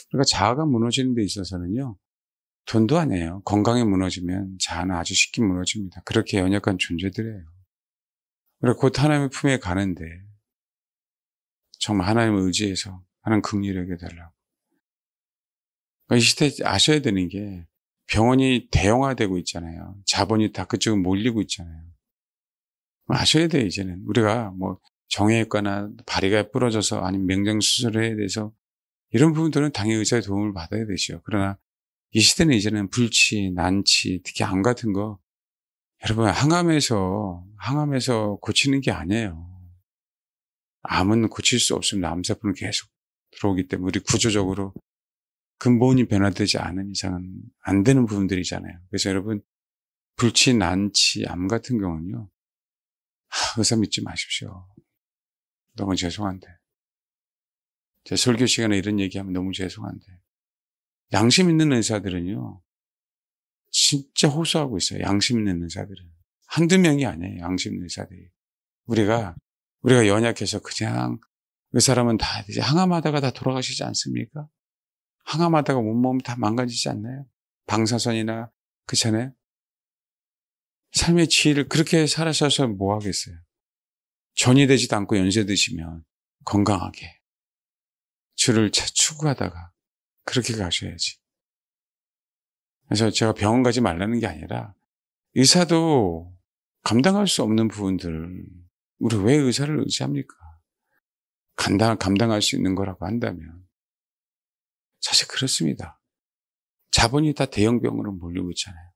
그러니까 자아가 무너지는 데 있어서는요, 돈도 아니에요. 건강이 무너지면 자아는 아주 쉽게 무너집니다. 그렇게 연약한 존재들이에요. 그래 곧 하나님의 품에 가는데 정말 하나님을 의지해서 하나님 긍휼하게 달라고. 그러니까 이 시대에 아셔야 되는 게 병원이 대형화되고 있잖아요. 자본이 다 그쪽으로 몰리고 있잖아요. 아셔야 돼요. 이제는 우리가 뭐 정형외과나 다리가 부러져서 아니면 명장수술을 해야 돼서 이런 부분들은 당연히 의사의 도움을 받아야 되죠. 그러나 이 시대는 이제는 불치, 난치, 특히 암 같은 거 여러분 항암에서 고치는 게 아니에요. 암은 고칠 수 없으면 암세포는 계속 들어오기 때문에 우리 구조적으로 근본이 변화되지 않은 이상은 안 되는 부분들이잖아요. 그래서 여러분 불치, 난치, 암 같은 경우는요. 의사 믿지 마십시오. 너무 죄송한데. 제 설교 시간에 이런 얘기하면 너무 죄송한데. 양심 있는 의사들은요. 진짜 호소하고 있어요. 양심 있는 의사들은. 한두 명이 아니에요. 양심 있는 의사들이. 우리가 연약해서 그냥 그 사람은 다 이제 항암하다가 다 돌아가시지 않습니까? 항암하다가 온몸이 다 망가지지 않나요? 방사선이나 그렇잖아요. 삶의 지혜를 그렇게 살아셔서 뭐 하겠어요? 전이 되지도 않고 연세 드시면 건강하게 주를 추구하다가 그렇게 가셔야지. 그래서 제가 병원 가지 말라는 게 아니라 의사도 감당할 수 없는 부분들을 우리 왜 의사를 의지합니까? 감당할 수 있는 거라고 한다면 사실 그렇습니다. 자본이 다 대형 병으로 몰리고 있잖아요.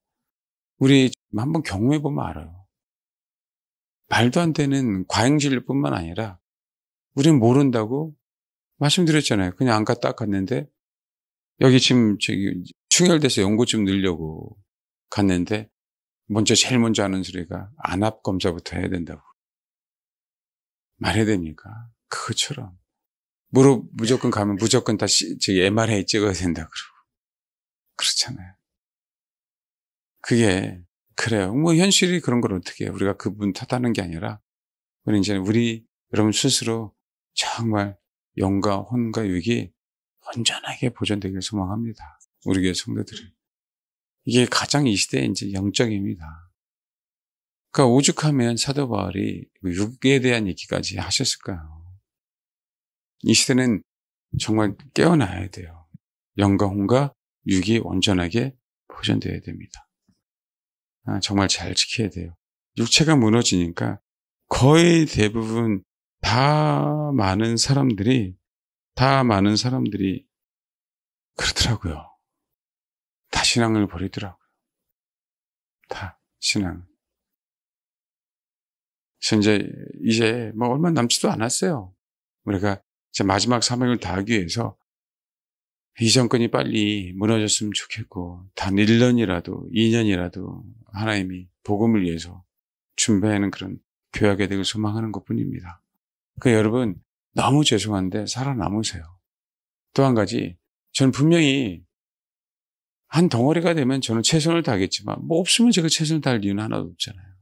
우리 한번 경험해 보면 알아요. 말도 안 되는 과잉진료뿐만 아니라 우리는 모른다고 말씀드렸잖아요. 그냥 안과 딱 갔는데 여기 지금 충혈돼서 연고 좀 넣으려고 갔는데 제일 먼저 하는 소리가 안압 검사부터 해야 된다고. 말해야 됩니까? 그것처럼. 무릎 무조건 가면 무조건 다 MRI 찍어야 된다고 그러고. 그렇잖아요. 그게, 그래요. 뭐 현실이 그런 걸 어떻게 해요. 우리가 그분 탓하는 게 아니라, 우리 이제 여러분 스스로 정말 영과 혼과 육이 온전하게 보존되길 소망합니다. 우리 교회 성도들이. 이게 가장 이 시대의 이제 영적입니다. 그러니까 오죽하면 사도 바울이 육에 대한 얘기까지 하셨을까요? 이 시대는 정말 깨어나야 돼요. 영과 혼과 육이 온전하게 보존되어야 됩니다. 정말 잘 지켜야 돼요. 육체가 무너지니까 거의 대부분 많은 사람들이 그렇더라고요. 다 신앙을 버리더라고요. 다 신앙. 그래서 이제 뭐 얼마 남지도 않았어요. 우리가 이제 마지막 사명을 다하기 위해서 이 정권이 빨리 무너졌으면 좋겠고 단 1년이라도 2년이라도 하나님이 복음을 위해서 준비하는 그런 교회가 되길 소망하는 것뿐입니다. 여러분 너무 죄송한데 살아남으세요. 또 한 가지 저는 분명히 한 덩어리가 되면 저는 최선을 다하겠지만 뭐 없으면 제가 최선을 다할 이유는 하나도 없잖아요.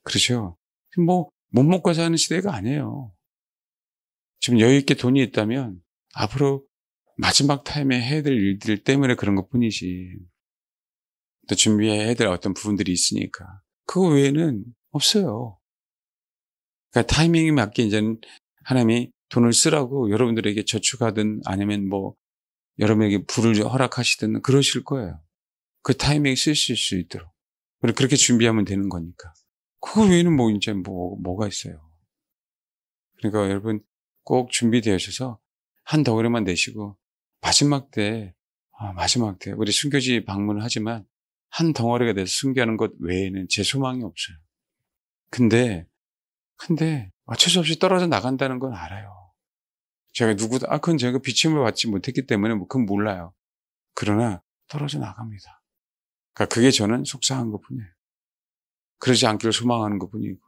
그렇죠? 못 먹고 사는 시대가 아니에요. 지금 여유 있게 돈이 있다면 앞으로 마지막 타임에 해야 될 일들 때문에 그런 것뿐이지. 또 준비해야 될 어떤 부분들이 있으니까. 그거 외에는 없어요. 그러니까 타이밍에 맞게 이제는 하나님이 돈을 쓰라고 여러분들에게 저축하든 아니면 여러분에게 부를 허락하시든 그러실 거예요. 그 타이밍에 쓰실 수 있도록. 그렇게 준비하면 되는 거니까. 그거 외에는 이제 뭐가 있어요. 그러니까 여러분 꼭 준비되셔서 한 덩어리만 내시고 마지막 때 우리 순교지 방문을 하지만 한 덩어리가 돼서 순교하는 것 외에는 제 소망이 없어요. 근데 어쩔 수 없이 떨어져 나간다는 건 알아요. 제가 그건 제가 비침을 받지 못했기 때문에 그건 몰라요. 그러나 떨어져 나갑니다. 그러니까 그게 저는 속상한 것뿐이에요. 그러지 않기를 소망하는 것뿐이고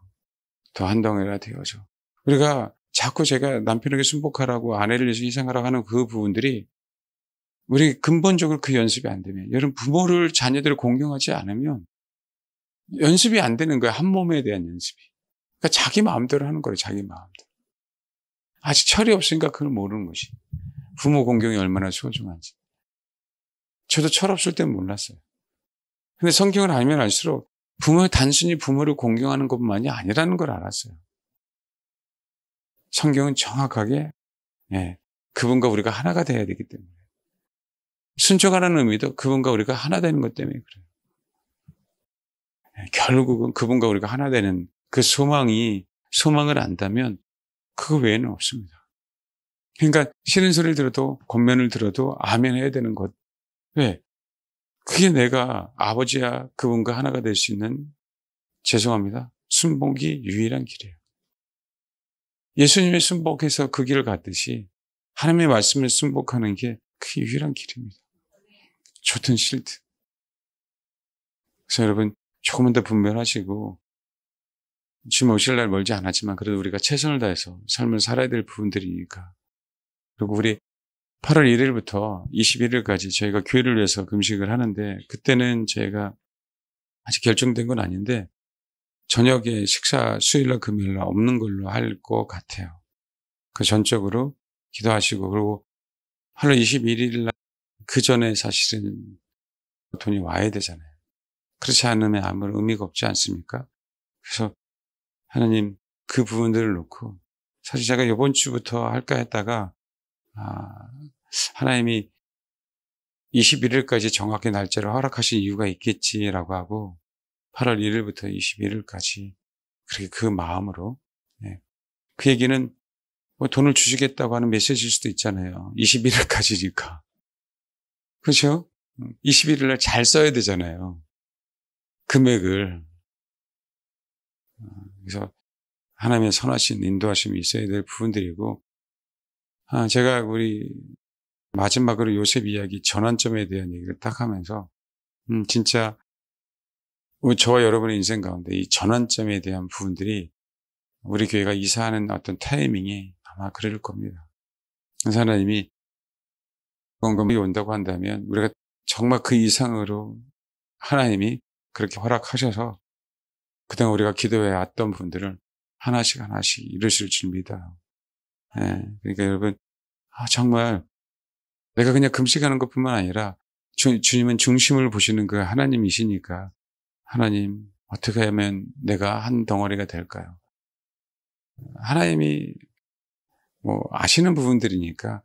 더 한 덩어리가 되어져. 우리가 자꾸 제가 남편에게 순복하라고 아내를 위해서 희생하라고 하는 그 부분들이 우리 근본적으로 그 연습이 안 되면 여러분 부모를 자녀들을 공경하지 않으면 연습이 안 되는 거예요. 한 몸에 대한 연습이. 그러니까 자기 마음대로 하는 거예요. 자기 마음대로. 아직 철이 없으니까 그걸 모르는 것이. 부모 공경이 얼마나 소중한지. 저도 철없을 땐 몰랐어요. 근데 성경을 알면 알수록 단순히 부모를 공경하는 것만이 아니라는 걸 알았어요. 성경은 정확하게 그분과 우리가 하나가 돼야 되기 때문에. 순종하라는 의미도 그분과 우리가 하나 되는 것 때문에 그래요. 결국은 그분과 우리가 하나 되는 그 소망을 안다면 그거 외에는 없습니다. 그러니까 싫은 소리를 들어도 권면을 들어도 아멘 해야 되는 것. 왜? 그게 내가 아버지야 그분과 하나가 될 수 있는, 죄송합니다, 순복이 유일한 길이에요. 예수님의 순복해서 그 길을 갔듯이 하나님의 말씀을 순복하는 게 그게 유일한 길입니다. 좋든 싫든. 그래서 여러분 조금만 더 분별하시고, 주님 오실 날 멀지 않았지만 그래도 우리가 최선을 다해서 삶을 살아야 될 부분들이니까. 그리고 우리 8월 1일부터 21일까지 저희가 교회를 위해서 금식을 하는데, 그때는 저희가 아직 결정된 건 아닌데 저녁에 식사 수요일날 금요일날 없는 걸로 할 것 같아요. 그 전적으로 기도하시고, 그리고 8월 21일날 그 전에 사실은 돈이 와야 되잖아요. 그렇지 않으면 아무런 의미가 없지 않습니까? 그래서 하나님 그 부분들을 놓고, 사실 제가 이번 주부터 할까 했다가 하나님이 21일까지 정확히 날짜를 허락하신 이유가 있겠지라고 하고 8월 1일부터 21일까지 그렇게 그 마음으로, 그 얘기는 뭐 돈을 주시겠다고 하는 메시지일 수도 있잖아요. 21일까지니까. 그렇죠? 21일날 잘 써야 되잖아요. 금액을. 그래서 하나님의 선하신 인도하심이 있어야 될 부분들이고, 제가 우리 마지막으로 요셉 이야기 전환점에 대한 얘기를 딱 하면서 진짜 저와 여러분의 인생 가운데 이 전환점에 대한 부분들이 우리 교회가 이사하는 어떤 타이밍이 아마 그럴 겁니다. 그래서 하나님이 건강이 온다고 한다면 우리가 정말 그 이상으로 하나님이 그렇게 허락하셔서 그동안 우리가 기도해 왔던 분들을 하나씩 이루실 줄 믿어요. 그러니까 여러분, 정말 내가 그냥 금식하는 것뿐만 아니라 주님은 중심을 보시는 그 하나님이시니까, 하나님 어떻게 하면 내가 한 덩어리가 될까요? 하나님이 아시는 부분들이니까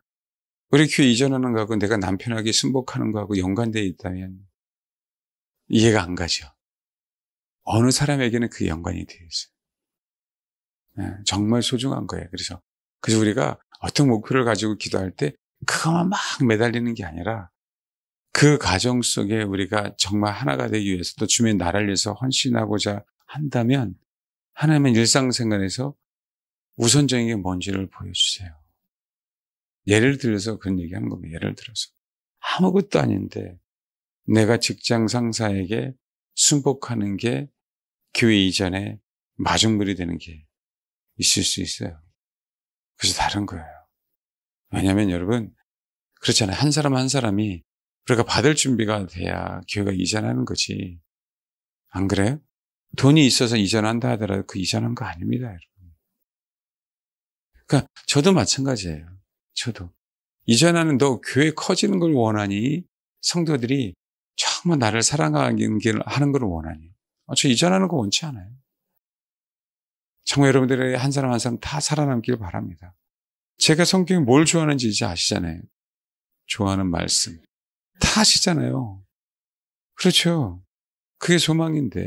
우리 교회 이전하는 거하고 내가 남편에게 순복하는 거하고 연관되어 있다면 이해가 안 가죠. 어느 사람에게는 그게 연관이 되어 있어요. 정말 소중한 거예요. 그래서 우리가 어떤 목표를 가지고 기도할 때 그것만 막 매달리는 게 아니라 그 과정 속에 우리가 정말 하나가 되기 위해서 또 주님의 나라를 위해서 헌신하고자 한다면 하나님은 일상생활에서 우선적인 게 뭔지를 보여주세요. 예를 들어서 그런 얘기하는 겁니다. 예를 들어서 아무것도 아닌데 내가 직장 상사에게 순복하는 게 교회 이전에 마중물이 되는 게 있을 수 있어요. 그래서 다른 거예요. 왜냐하면 여러분 그렇잖아요. 한 사람 한 사람이 우리가 받을 준비가 돼야 교회가 이전하는 거지. 안 그래요? 돈이 있어서 이전한다 하더라도 그 이전한 거 아닙니다, 여러분. 그러니까 저도 마찬가지예요. 저도 이전하는, 너 교회 커지는 걸 원하니? 성도들이 정말 나를 사랑하는 길 하는 걸 원하니? 저 이전하는 거 원치 않아요. 정말 여러분들의 한 사람 한 사람 다 살아남길 바랍니다. 제가 성경에 뭘 좋아하는지 이제 아시잖아요. 좋아하는 말씀 다 아시잖아요. 그렇죠. 그게 소망인데,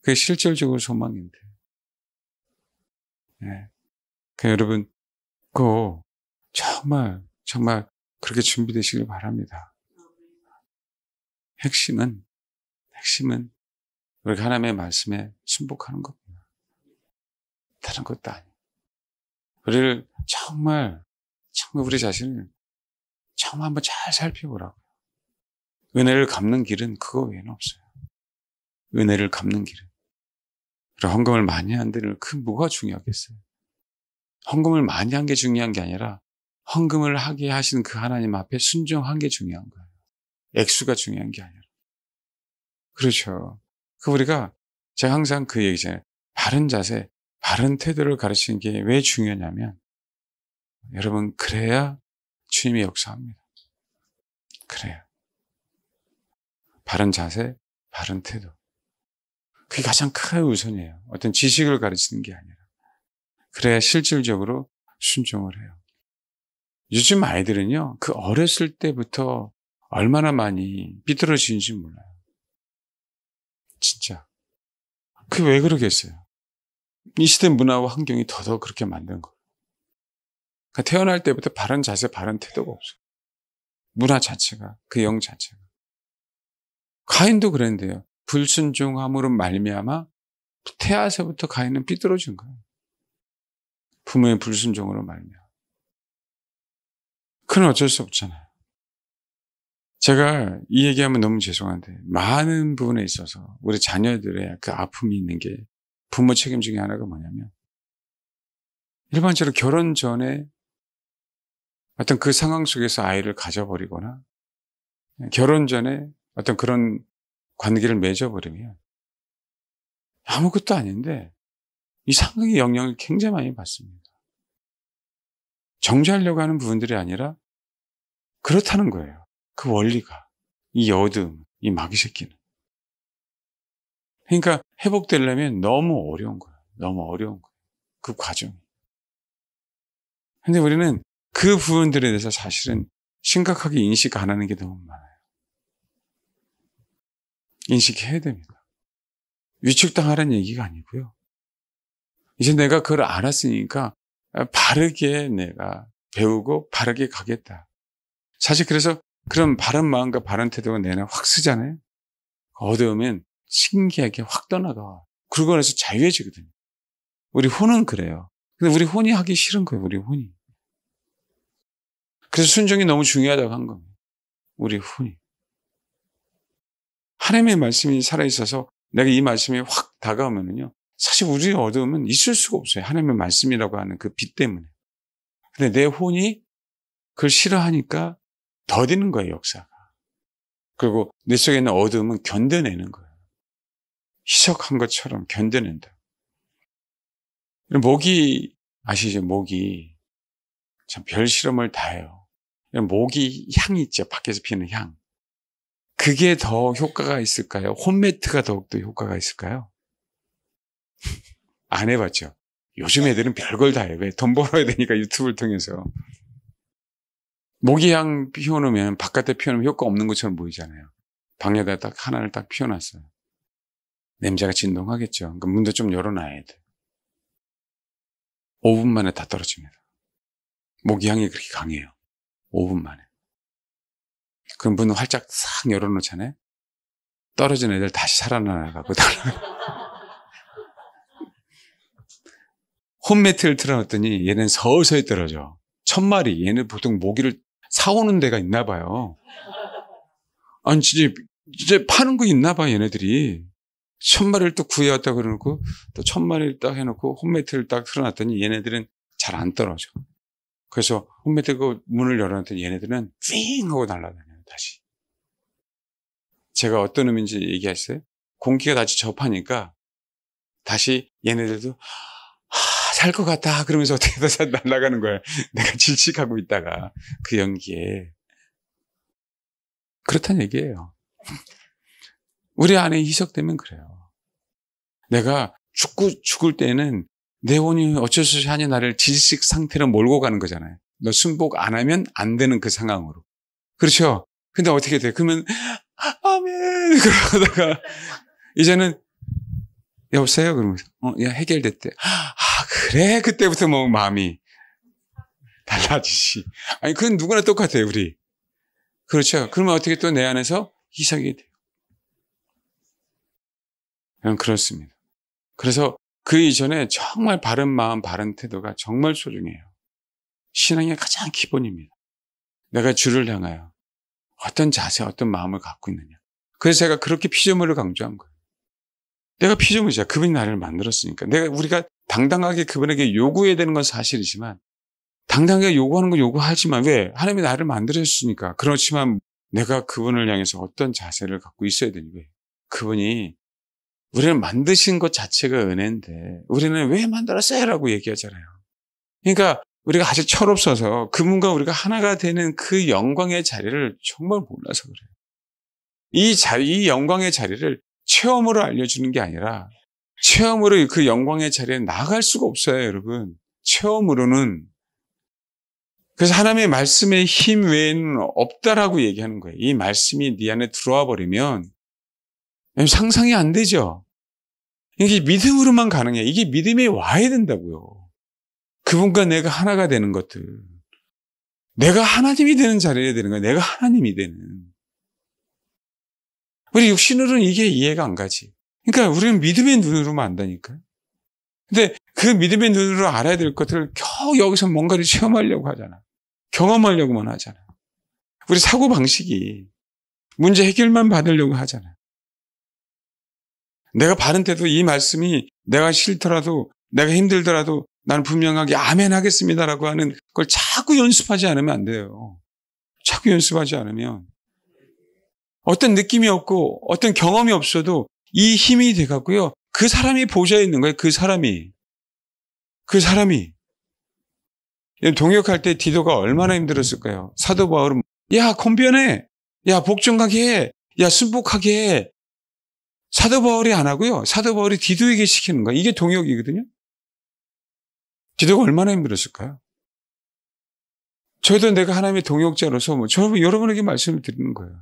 그게 실질적으로 소망인데. 그 여러분, 정말 그렇게 준비되시길 바랍니다. 핵심은 우리가 하나님의 말씀에 순복하는 겁니다. 다른 것도 아니에요. 우리를 정말 우리 자신을 정말 한번 잘 살펴보라고요. 은혜를 갚는 길은 그거 외에는 없어요. 은혜를 갚는 길은. 그리고 헌금을 많이 한 데는 뭐가 중요하겠어요? 헌금을 많이 한 게 중요한 게 아니라 헌금을 하게 하신 그 하나님 앞에 순종한 게 중요한 거예요. 액수가 중요한 게 아니라. 그렇죠. 제가 항상 그 얘기잖아요. 바른 자세, 바른 태도를 가르치는 게 왜 중요하냐면, 여러분, 그래야 주님이 역사합니다. 그래요. 바른 자세, 바른 태도. 그게 가장 큰 우선이에요. 어떤 지식을 가르치는 게 아니라. 그래야 실질적으로 순종을 해요. 요즘 아이들은요, 그 어렸을 때부터 얼마나 많이 삐뚤어지는지 몰라요. 진짜. 그게 왜 그러겠어요? 이 시대 문화와 환경이 더더욱 그렇게 만든 거예요. 그러니까 태어날 때부터 바른 자세, 바른 태도가 없어요. 문화 자체가, 그 영 자체가. 가인도 그랬는데요. 불순종함으로 말미암아 태아서부터 가인은 삐뚤어진 거예요. 부모의 불순종으로 말미암아. 그건 어쩔 수 없잖아요. 제가 이 얘기하면 너무 죄송한데 많은 부분에 있어서 우리 자녀들의 그 아픔이 있는 게 부모 책임 중에 하나가 뭐냐면 일반적으로 결혼 전에 어떤 그 상황 속에서 아이를 가져버리거나 결혼 전에 어떤 그런 관계를 맺어버리면 아무것도 아닌데 이상하게 영향을 굉장히 많이 받습니다. 정죄하려고 하는 부분들이 아니라 그렇다는 거예요. 그 원리가. 이 어둠, 이 마귀 새끼는. 그러니까 회복되려면 너무 어려운 거예요. 너무 어려운 거예요. 그 과정이. 근데 우리는 그 부분들에 대해서 사실은 심각하게 인식 안 하는 게 너무 많아요. 인식해야 됩니다. 위축당하라는 얘기가 아니고요. 이제 내가 그걸 알았으니까 바르게 내가 배우고 바르게 가겠다. 사실 그래서 그런 바른 마음과 바른 태도가 내 안에 확 쓰잖아요. 어두우면 신기하게 확 떠나가. 그러고 나서 자유해지거든요. 우리 혼은 그래요. 근데 우리 혼이 하기 싫은 거예요. 우리 혼이. 그래서 순종이 너무 중요하다고 한 겁니다. 우리 혼이. 하나님의 말씀이 살아있어서 내가 이 말씀이 확 다가오면요. 사실 우리의 어두움은 있을 수가 없어요. 하나님의 말씀이라고 하는 그 빛 때문에. 근데 내 혼이 그걸 싫어하니까 더디는 거예요, 역사가. 그리고 내 속에 있는 어두움은 견뎌내는 거예요. 희석한 것처럼 견뎌낸다. 모기, 아시죠? 모기. 참 별 실험을 다 해요. 모기 향이 있죠. 밖에서 피는 향. 그게 더 효과가 있을까요? 홈매트가 더욱더 효과가 있을까요? 안 해봤죠. 요즘 애들은 별걸 다 해요. 왜? 돈 벌어야 되니까 유튜브를 통해서. 모기향 피워놓으면 바깥에 피워놓으면 효과 없는 것처럼 보이잖아요. 방에다 딱 하나를 딱 피워놨어요. 냄새가 진동하겠죠. 그러니까 문도 좀 열어놔야 돼. 5분 만에 다 떨어집니다. 모기향이 그렇게 강해요. 5분 만에. 그럼 문을 활짝 싹 열어놓잖아요. 떨어진 애들 다시 살아나가고 홈매트를 틀어놨더니 얘는 서서히 떨어져. 1000마리. 얘는 보통 모기를 사오는 데가 있나 봐요. 아니 진짜 파는 거 있나 봐 얘네들이. 1000마리를 또 구해왔다 그러고 또 1000마리를 딱 해놓고 홈매트를 딱 틀어놨더니 얘네들은 잘 안 떨어져. 그래서 홈매트 그 문을 열어놨더니 얘네들은 삥 하고 날아다녀요. 다시. 제가 어떤 의미인지 얘기했어요. 공기가 다시 접하니까 다시 얘네들도 살 것 같다 그러면서 어떻게 더 날아가는 거야. 내가 질식하고 있다가 그 연기에. 그렇다는 얘기예요. 우리 안에 희석되면 그래요. 내가 죽을 때는 내 혼이 어쩔 수 없이 하니 나를 질식 상태로 몰고 가는 거잖아요. 너 순복 안 하면 안 되는 그 상황으로. 그렇죠? 근데 어떻게 돼? 그러면 아멘 그러다가 이제는 여보세요? 그러면서 야 해결됐대. 그래 그때부터 뭐 마음이 달라지지. 아니 그건 누구나 똑같아요 우리. 그렇죠? 그러면 어떻게 또 내 안에서 희석이 돼요. 그냥 그렇습니다. 그래서 그 이전에 정말 바른 마음, 바른 태도가 정말 소중해요. 신앙의 가장 기본입니다. 내가 주를 향하여 어떤 자세, 어떤 마음을 갖고 있느냐. 그래서 제가 그렇게 피조물을 강조한 거예요. 내가 피조물이야. 그분이 나를 만들었으니까. 우리가 당당하게 그분에게 요구해야 되는 건 사실이지만 당당하게 요구하는 건 요구하지만 왜? 하나님이 나를 만들었으니까. 그렇지만 내가 그분을 향해서 어떤 자세를 갖고 있어야 되니 왜? 그분이 우리를 만드신 것 자체가 은혜인데 우리는 왜 만들었어요? 라고 얘기하잖아요. 그러니까 우리가 아직 철없어서 그분과 우리가 하나가 되는 그 영광의 자리를 정말 몰라서 그래요. 이 영광의 자리를 체험으로 알려주는 게 아니라 체험으로 그 영광의 자리에 나갈 수가 없어요, 여러분. 체험으로는. 그래서 하나님의 말씀의 힘 외에는 없다라고 얘기하는 거예요. 이 말씀이 네 안에 들어와 버리면 상상이 안 되죠. 이게 믿음으로만 가능해요. 이게 믿음이 와야 된다고요. 그분과 내가 하나가 되는 것들. 내가 하나님이 되는 자리에 되는 거예요. 내가 하나님이 되는. 우리 육신으로는 이게 이해가 안 가지. 그러니까 우리는 믿음의 눈으로만 안다니까요. 근데 그 믿음의 눈으로 알아야 될 것들을 겨우 여기서 뭔가를 체험하려고 하잖아. 경험하려고만 하잖아. 우리 사고방식이 문제 해결만 받으려고 하잖아. 내가 바른 때도 이 말씀이 내가 싫더라도 내가 힘들더라도 나는 분명하게 아멘 하겠습니다라고 하는 걸 자꾸 연습하지 않으면 안 돼요. 자꾸 연습하지 않으면 어떤 느낌이 없고 어떤 경험이 없어도 이 힘이 돼갖고요. 그 사람이 보좌에 있는 거예요. 그 사람이. 동역할 때 디도가 얼마나 힘들었을까요? 사도 바울은 야 권변해. 야 복종하게 해. 야 순복하게 해. 사도 바울이 안 하고요. 사도 바울이 디도에게 시키는 거예요. 이게 동역이거든요. 디도가 얼마나 힘들었을까요? 저도 내가 하나님의 동역자로서 여러분에게 말씀을 드리는 거예요.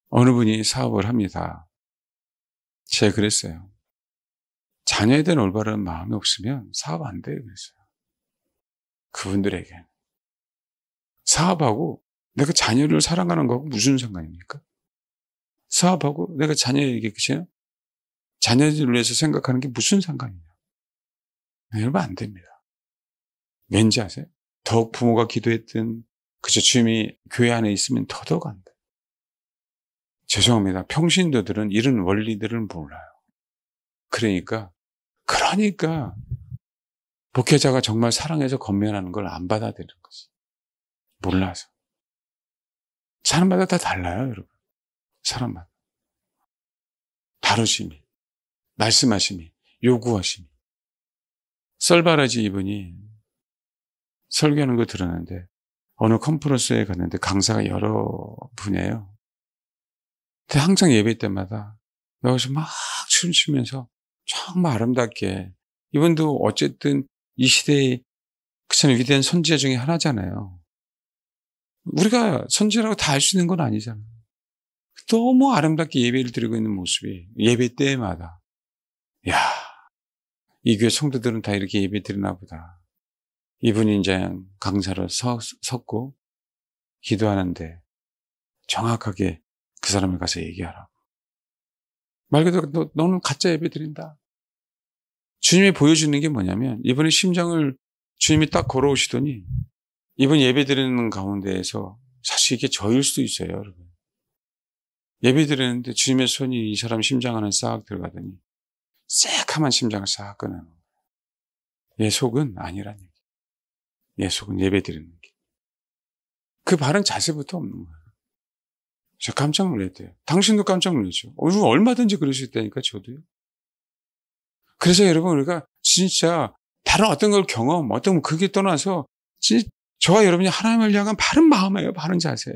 어느 분이 사업을 합니다. 제가 그랬어요. 자녀에 대한 올바른 마음이 없으면 사업 안 돼요. 그랬어요. 그분들에게. 사업하고 내가 자녀를 사랑하는 거하고 무슨 상관입니까? 사업하고 내가 자녀에게 그죠? 자녀들을 위해서 생각하는 게 무슨 상관이냐? 여러분 안 됩니다. 왠지 아세요? 더욱 부모가 기도했든 그저 주님이 교회 안에 있으면 더더욱 안 돼. 죄송합니다. 평신도들은 이런 원리들을 몰라요. 그러니까 목회자가 정말 사랑해서 건면하는 걸 안 받아들이는 거지. 몰라서. 사람마다 다 달라요, 여러분. 사람마다. 다루심이, 말씀하심이, 요구하심이. 썰바라지 이분이 설교하는 거 들었는데 어느 컨퍼런스에 갔는데 강사가 여러 분이에요. 근데 항상 예배 때마다 여기서 막 춤추면서 정말 아름답게 이분도 어쨌든 이 시대의 참 위대한 선지자 중에 하나잖아요. 우리가 선지자라고 다 알 수 있는 건 아니잖아요. 너무 아름답게 예배를 드리고 있는 모습이 예배 때마다 야, 이 교회 성도들은 다 이렇게 예배 드리나 보다. 이분이 이제 강사로 섰고 기도하는데 정확하게 그 사람을 가서 얘기하라고. 말 그대로 너는 가짜 예배 드린다. 주님이 보여주는 게 뭐냐면 이분의 심정을 주님이 딱 걸어오시더니 이분 예배 드리는 가운데에서 사실 이게 저일 수도 있어요, 여러분. 예배 드리는데 주님의 손이 이 사람 심장 안에 싹 들어가더니 새카만 심장을 싹 꺼내는 거예요. 얘 속은 아니란 얘기. 얘 속은 예배 드리는 게. 그 바른 자세부터 없는 거예요. 저 깜짝 놀랐대요. 당신도 깜짝 놀랐죠. 얼마든지 그럴 수 있다니까, 저도요. 그래서 여러분, 우리가 진짜 다른 어떤 걸 어떤 그게 떠나서 진짜 저와 여러분이 하나님을 향한 바른 마음이에요. 바른 자세.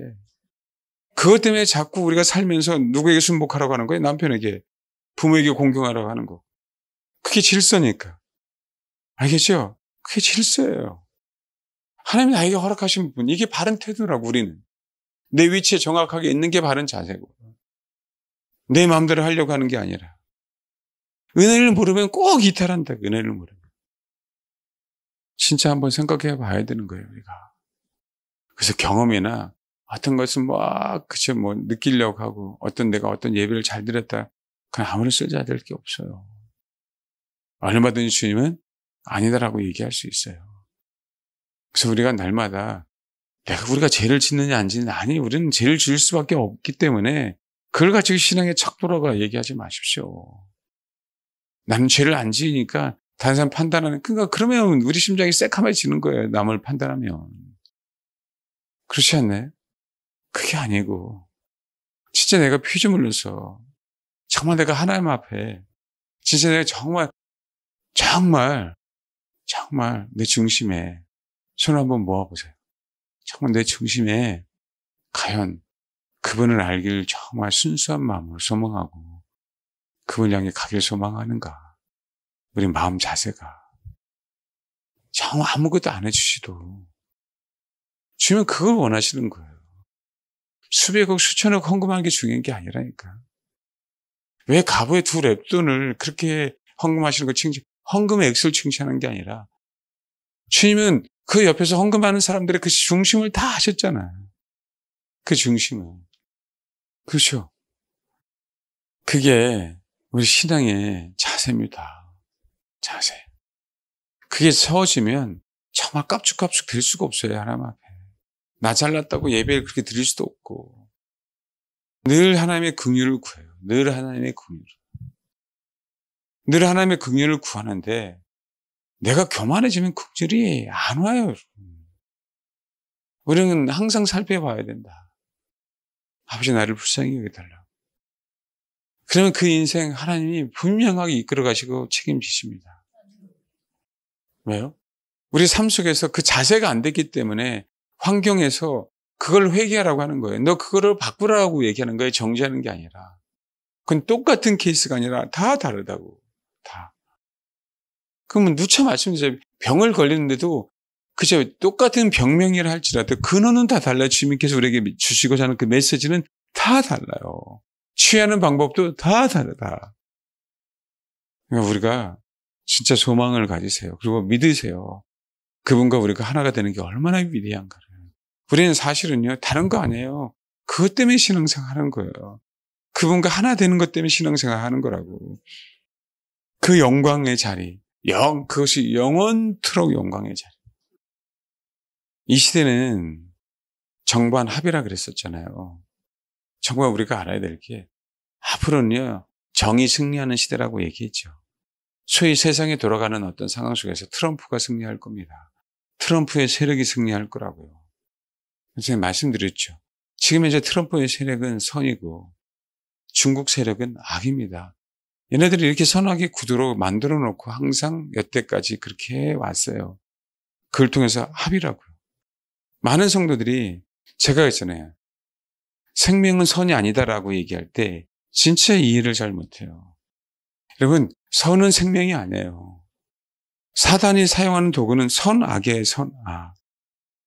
그것 때문에 자꾸 우리가 살면서 누구에게 순복하라고 하는 거예요? 남편에게, 부모에게 공경하라고 하는 거. 그게 질서니까. 알겠죠? 그게 질서예요. 하나님이 나에게 허락하신 부분, 이게 바른 태도라고 우리는. 내 위치에 정확하게 있는 게 바른 자세고. 내 마음대로 하려고 하는 게 아니라. 은혜를 모르면 꼭 이탈한다. 은혜를 모르면. 진짜 한번 생각해 봐야 되는 거예요, 우리가. 그래서 경험이나 어떤 것은 그저 느끼려고 하고 내가 어떤 예배를 잘 드렸다. 그냥 아무런 쓸데될 게 없어요. 얼마든지 주님은 아니다라고 얘기할 수 있어요. 그래서 우리가 날마다 우리가 죄를 짓느냐 안 짓느냐 아니 우리는 죄를 지을 수밖에 없기 때문에 그걸 가지고 신앙의 척도라고 얘기하지 마십시오. 나는 죄를 안 지으니까 다른 사람 판단하는 그러면 우리 심장이 새카매지는 거예요. 남을 판단하면. 그렇지 않나요? 그게 아니고 진짜 내가 피좀 흘려서 정말 내가 하나님 앞에 진짜 내가 정말 정말 내 중심에 손을 한번 모아보세요. 정말 내 중심에 과연 그분을 알길 정말 순수한 마음으로 소망하고 그분을 향해 가길 소망하는가. 우리 마음 자세가 정말 아무것도 안 해주시도 주면 그걸 원하시는 거예요. 수백억 수천억 헌금하는 게 중요한 게 아니라니까. 왜 가부의 두 랩돈을 그렇게 헌금하시는 거 헌금의 액수를 칭찬하는 게 아니라 주님은 그 옆에서 헌금하는 사람들의 그 중심을 다 하셨잖아요. 그 중심을. 그렇죠. 그게 우리 신앙의 자세입니다. 자세. 그게 세워지면 정말 깝죽깝죽 될 수가 없어요. 하나님 앞에. 나 잘났다고 예배를 그렇게 드릴 수도 없고 늘 하나님의 긍휼을 구해요. 늘 하나님의 긍휼을. 늘 하나님의 긍휼을 구하는데 내가 교만해지면 긍휼이 안 와요. 여러분. 우리는 항상 살펴봐야 된다. 아버지 나를 불쌍히 여겨달라고. 그러면 그 인생 하나님이 분명하게 이끌어 가시고 책임지십니다. 왜요? 우리 삶 속에서 그 자세가 안 됐기 때문에 환경에서 그걸 회개하라고 하는 거예요. 너 그거를 바꾸라고 얘기하는 거예요. 정지하는 게 아니라. 그건 똑같은 케이스가 아니라 다 다르다고. 다. 그러면 누차 말씀드려요. 병을 걸리는데도 그저 똑같은 병명이라 할지라도 근원은 다 달라요. 주님께서 우리에게 주시고자 하는 그 메시지는 다 달라요. 취하는 방법도 다 다르다. 그러니까 우리가 진짜 소망을 가지세요. 그리고 믿으세요. 그분과 우리가 하나가 되는 게 얼마나 위대한가를. 우리는 사실은요, 다른 거 아니에요. 그것 때문에 신앙생활 하는 거예요. 그분과 하나 되는 것 때문에 신앙생활 하는 거라고. 그 영광의 자리, 그것이 영원토록 영광의 자리. 이 시대는 정반 합이라 그랬었잖아요. 정말 우리가 알아야 될 게 앞으로는요, 정의 승리하는 시대라고 얘기했죠. 소위 세상에 돌아가는 어떤 상황 속에서 트럼프가 승리할 겁니다. 트럼프의 세력이 승리할 거라고요. 제가 말씀드렸죠. 지금 이제 트럼프의 세력은 선이고 중국 세력은 악입니다. 얘네들이 이렇게 선악의 구도로 만들어 놓고 항상 여태까지 그렇게 왔어요. 그걸 통해서 합의라고요. 많은 성도들이 제가 있잖아요. 생명은 선이 아니다라고 얘기할 때 진짜 이해를 잘 못해요. 여러분, 선은 생명이 아니에요. 사단이 사용하는 도구는 선악이에요. 선악.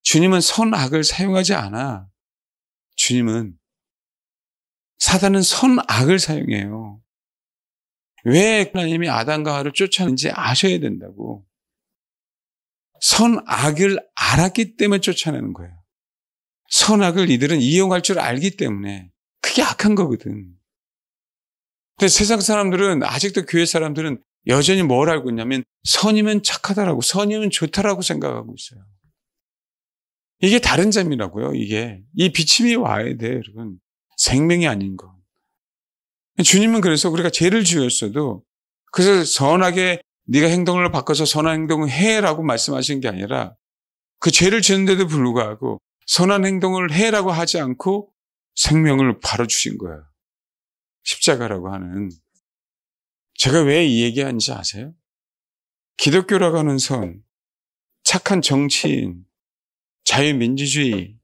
주님은 선악을 사용하지 않아. 사단은 선악을 사용해요. 왜 하나님이 아담과 하와를 쫓아내는지 아셔야 된다고. 선악을 알았기 때문에 쫓아내는 거예요. 선악을 이들은 이용할 줄 알기 때문에 그게 악한 거거든. 근데 세상 사람들은, 아직도 교회 사람들은 여전히 뭘 알고 있냐면 선이면 착하다라고, 선이면 좋다라고 생각하고 있어요. 이게 다른 점이라고요. 이게 이 비침이 와야 돼요, 여러분. 생명이 아닌 거. 주님은 그래서 우리가 죄를 지었어도 그래서 선하게 네가 행동을 바꿔서 선한 행동을 해라고 말씀하신 게 아니라 그 죄를 지었는데도 불구하고 선한 행동을 해라고 하지 않고 생명을 바로 주신 거예요. 십자가라고 하는. 제가 왜 이 얘기하는지 아세요? 기독교라고 하는 선, 착한 정치인, 자유민주주의,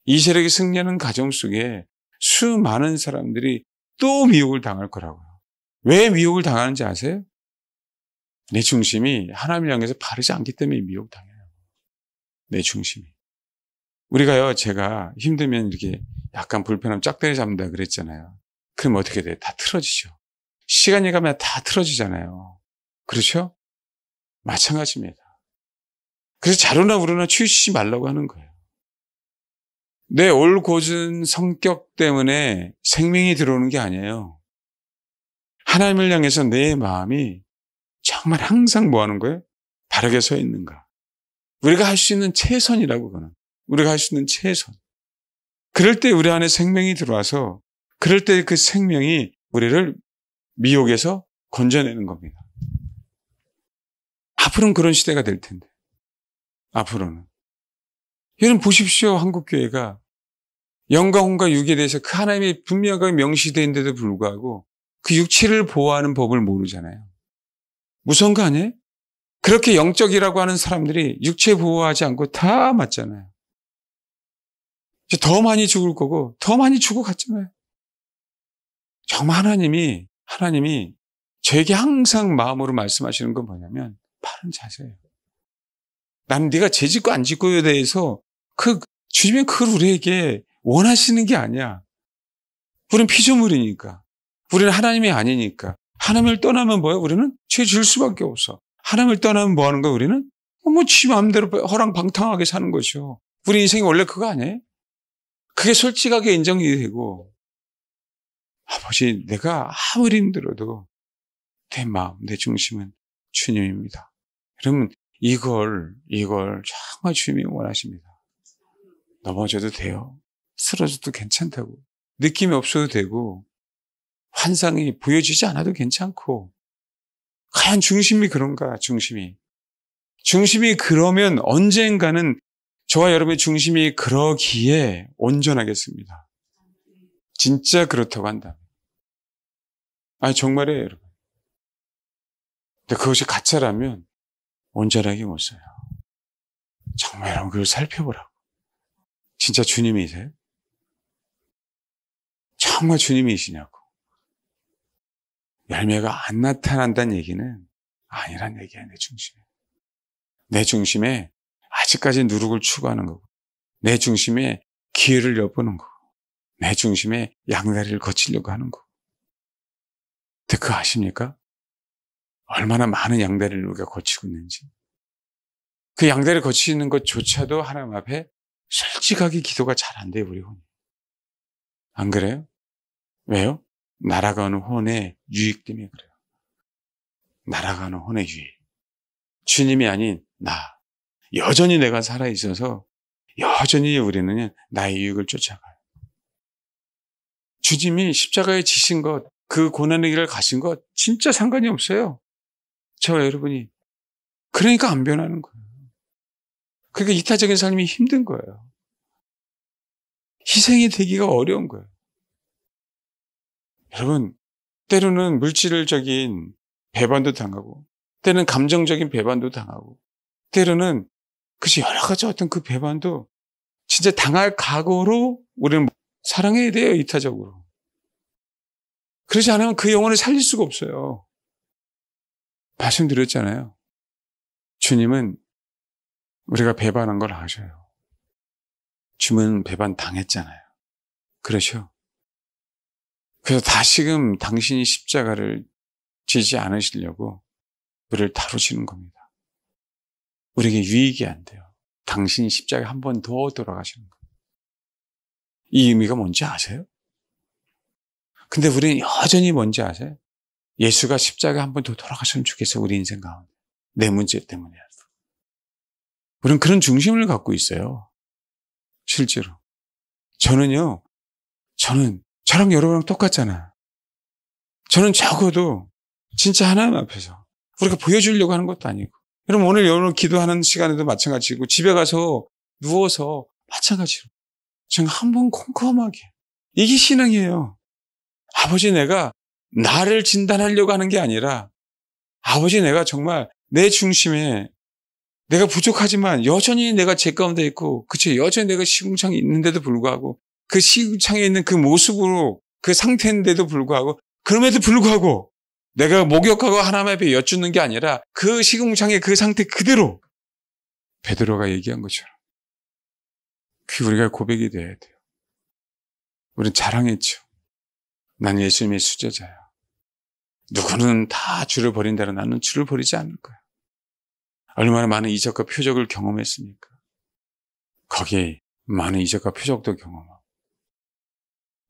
이 세력이 승리하는 가정 속에 수많은 사람들이 또 미혹을 당할 거라고요. 왜 미혹을 당하는지 아세요? 내 중심이 하나님을 향해서 바르지 않기 때문에 미혹당해요. 내 중심이. 우리가요, 제가 힘들면 이렇게 약간 불편하면 짝다리 잡는다 그랬잖아요. 그럼 어떻게 돼요? 다 틀어지죠. 시간이 가면 다 틀어지잖아요. 그렇죠? 마찬가지입니다. 그래서 자루나 우루나 치우치지 말라고 하는 거예요. 내 올곧은 성격 때문에 생명이 들어오는 게 아니에요. 하나님을 향해서 내 마음이 정말 항상 뭐 하는 거예요? 바르게 서 있는가. 우리가 할 수 있는 최선이라고, 그거는. 우리가 할 수 있는 최선. 그럴 때 우리 안에 생명이 들어와서 그럴 때 그 생명이 우리를 미혹에서 건져내는 겁니다. 앞으로는 그런 시대가 될 텐데. 앞으로는. 여러분 보십시오. 한국교회가 영과 혼과 육에 대해서 그 하나님이 분명하게 명시되어 있는데도 불구하고 그 육체를 보호하는 법을 모르잖아요. 무서운 거 아니에요? 그렇게 영적이라고 하는 사람들이 육체 보호하지 않고 다 맞잖아요. 이제 더 많이 죽을 거고 더 많이 죽어갔잖아요. 정말 하나님이 저에게 항상 마음으로 말씀하시는 건 뭐냐면 바른 자세예요. 나는 네가 죄 짓고 안 짓고에 대해서 주님이 그걸 우리에게 원하시는 게 아니야. 우리는 피조물이니까. 우리는 하나님이 아니니까. 하나님을 떠나면 뭐야? 우리는 죄 지을 수밖에 없어. 하나님을 떠나면 뭐 하는 거야? 우리는 지 마음대로 허랑방탕하게 사는 것이요. 우리 인생이 원래 그거 아니에요? 그게 솔직하게 인정이 되고, 아버지, 내가 아무리 힘들어도 내 마음, 내 중심은 주님입니다. 그러면 이걸 정말 주님이 원하십니다. 넘어져도 돼요. 쓰러져도 괜찮다고. 느낌이 없어도 되고, 환상이 보여지지 않아도 괜찮고, 과연 중심이 그런가, 중심이. 중심이 그러면 언젠가는 저와 여러분의 중심이 그러기에 온전하겠습니다. 진짜 그렇다고 한다면. 아니, 정말이에요, 여러분. 근데 그것이 가짜라면 온전하게 못 써요. 정말 여러분, 그걸 살펴보라고. 진짜 주님이세요? 정말 주님이시냐고. 열매가 안 나타난다는 얘기는 아니란 얘기야, 내 중심에. 내 중심에 아직까지 누룩을 추구하는 거고, 내 중심에 기회를 엿보는 거고, 내 중심에 양다리를 거치려고 하는 거고. 근데 그거 아십니까? 얼마나 많은 양다리를 우리가 거치고 있는지. 그 양다리를 거치는 것조차도 하나님 앞에 솔직하게 기도가 잘 안 돼요, 우리 혼이. 안 그래요? 왜요? 날아가는 혼의 유익 때문에 그래요. 날아가는 혼의 유익. 주님이 아닌 나. 여전히 내가 살아있어서 여전히 우리는 나의 유익을 쫓아가요. 주님이 십자가에 지신 것, 그 고난의 길을 가신 것 진짜 상관이 없어요. 저와 여러분이. 그러니까 안 변하는 거예요. 그러니까 이타적인 삶이 힘든 거예요. 희생이 되기가 어려운 거예요. 여러분, 때로는 물질적인 배반도 당하고, 때로는 감정적인 배반도 당하고, 때로는 그것이 여러 가지 어떤 그 배반도 진짜 당할 각오로 우리는 사랑해야 돼요, 이타적으로. 그러지 않으면 그 영혼을 살릴 수가 없어요. 말씀드렸잖아요. 주님은 우리가 배반한 걸 아셔요. 주님은 배반 당했잖아요. 그렇죠? 그래서 다시금 당신이 십자가를 지지 않으시려고 우리를 다루시는 겁니다. 우리에게 유익이 안 돼요. 당신이 십자가에 한 번 더 돌아가시는 거예요. 이 의미가 뭔지 아세요? 근데 우리는 여전히 뭔지 아세요? 예수가 십자가에 한 번 더 돌아가셨으면 좋겠어요. 우리 인생 가운데. 내 문제 때문이라도. 우리는 그런 중심을 갖고 있어요. 실제로. 저는 저랑 여러분랑 똑같잖아요. 저는 적어도 진짜 하나님 앞에서 우리가 보여주려고 하는 것도 아니고, 여러분 오늘 기도하는 시간에도 마찬가지고, 집에 가서 누워서 마찬가지로 저는 한번 컴컴하게, 이게 신앙이에요. 아버지, 내가 나를 진단하려고 하는 게 아니라, 아버지, 내가 정말 내 중심에 내가 부족하지만 여전히 내가 죄 가운데 있고, 그치, 여전히 내가 시궁창에 있는데도 불구하고, 그 시궁창에 있는 그 모습으로 그 상태인데도 불구하고, 그럼에도 불구하고 내가 목욕하고 하나님 앞에 여쭙는 게 아니라 그 시궁창의 그 상태 그대로 베드로가 얘기한 것처럼 그게 우리가 고백이 돼야 돼요. 우리는 자랑했죠. 난 예수님의 수제자야. 누구는 다 주를 버린다라 나는 주를 버리지 않을 거야. 얼마나 많은 이적과 표적을 경험했습니까? 거기에 많은 이적과 표적도 경험하고,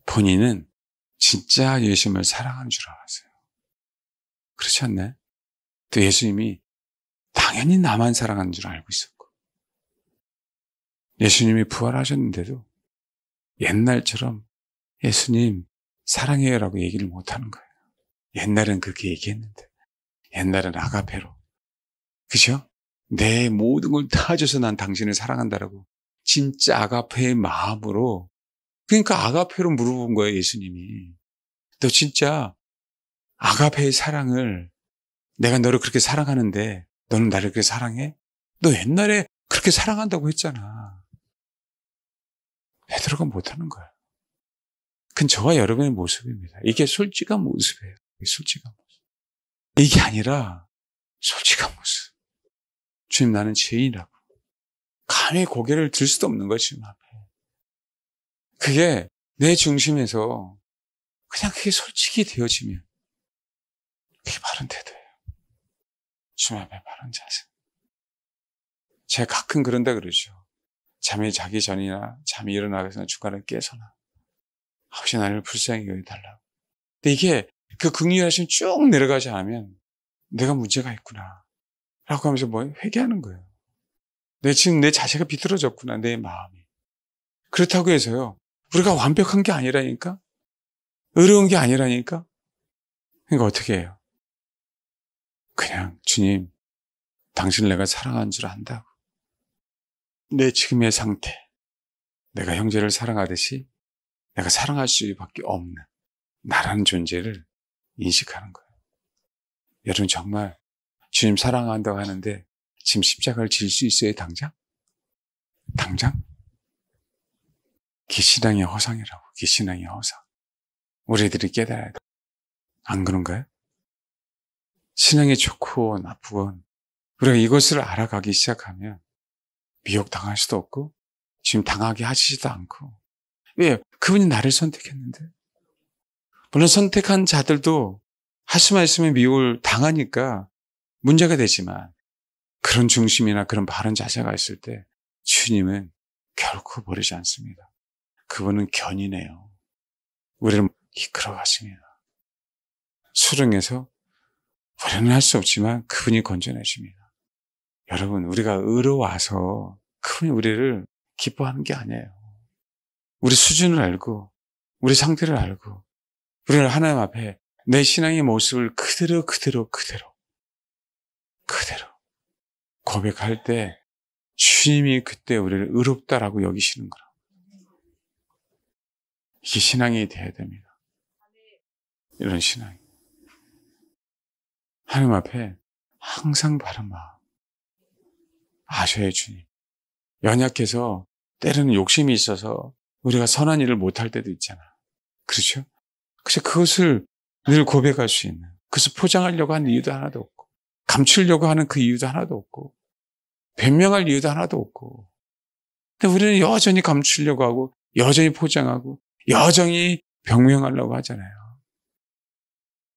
본인은 진짜 예수님을 사랑하는 줄 알았어요. 그렇지 않나요? 또 예수님이 당연히 나만 사랑하는 줄 알고 있었고, 예수님이 부활하셨는데도 옛날처럼 예수님 사랑해요라고 얘기를 못하는 거예요. 옛날엔 그렇게 얘기했는데, 옛날엔 아가페로, 그죠? 내 모든 걸 다 줘서 난 당신을 사랑한다라고 진짜 아가페의 마음으로, 그러니까 아가페로 물어본 거예요. 예수님이 너 진짜 아가페의 사랑을, 내가 너를 그렇게 사랑하는데 너는 나를 그렇게 사랑해? 너 옛날에 그렇게 사랑한다고 했잖아. 베드로가 못하는 거야. 그건 저와 여러분의 모습입니다. 이게 솔직한 모습이에요. 이게 솔직한 모습. 이게 아니라 솔직한 모습. 주님, 나는 죄인이라고. 감히 고개를 들 수도 없는 거지, 주님 앞에. 그게 내 중심에서 그냥 그게 솔직히 되어지면 그게 바른 태도예요. 주님 앞에 바른 자세. 제가 가끔 그런다 그러죠. 잠이 자기 전이나 잠이 일어나서 중간에 깨서나 아버지 나를 불쌍히 여겨달라고. 근데 이게 그 긍휼하심 쭉 내려가지 않으면 내가 문제가 있구나 라고 하면서 회개하는 거예요. 지금 내 자세가 비틀어졌구나, 내 마음이. 그렇다고 해서요, 우리가 완벽한 게 아니라니까? 어려운 게 아니라니까? 그러니까 어떻게 해요? 그냥 주님, 당신을 내가 사랑한 줄 안다고. 내 지금의 상태, 내가 형제를 사랑하듯이 내가 사랑할 수밖에 없는 나라는 존재를 인식하는 거예요. 여러분 정말 주님 사랑한다고 하는데 지금 십자가를 질 수 있어요, 당장? 당장? 기신앙의 허상이라고, 기신앙의 허상. 우리들이 깨달아야 돼. 안 그런가요? 신앙이 좋고 나쁘건 우리가 이것을 알아가기 시작하면 미혹당할 수도 없고 지금 당하게 하시지도 않고. 왜? 그분이 나를 선택했는데. 물론 선택한 자들도 하수 말씀에 미혹을 당하니까 문제가 되지만 그런 중심이나 그런 바른 자세가 있을 때 주님은 결코 버리지 않습니다. 그분은 견인해요. 우리를 이끌어 가십니다. 수렁에서 우리는 할 수 없지만 그분이 건져내십니다. 여러분, 우리가 의로워서 그분이 우리를 기뻐하는 게 아니에요. 우리 수준을 알고 우리 상태를 알고 우리는 하나님 앞에 내 신앙의 모습을 그대로 고백할 때 주님이 그때 우리를 의롭다라고 여기시는 거라. 이게 신앙이 돼야 됩니다. 이런 신앙이. 하나님 앞에 항상 바른 마음. 아셔야 주님. 연약해서 때로는 욕심이 있어서 우리가 선한 일을 못할 때도 있잖아. 그렇죠? 그래서 그것을 늘 고백할 수 있는, 그것을 포장하려고 하는 이유도 하나도 없고, 감추려고 하는 그 이유도 하나도 없고, 변명할 이유도 하나도 없고. 근데 우리는 여전히 감추려고 하고, 여전히 포장하고, 여전히 변명하려고 하잖아요.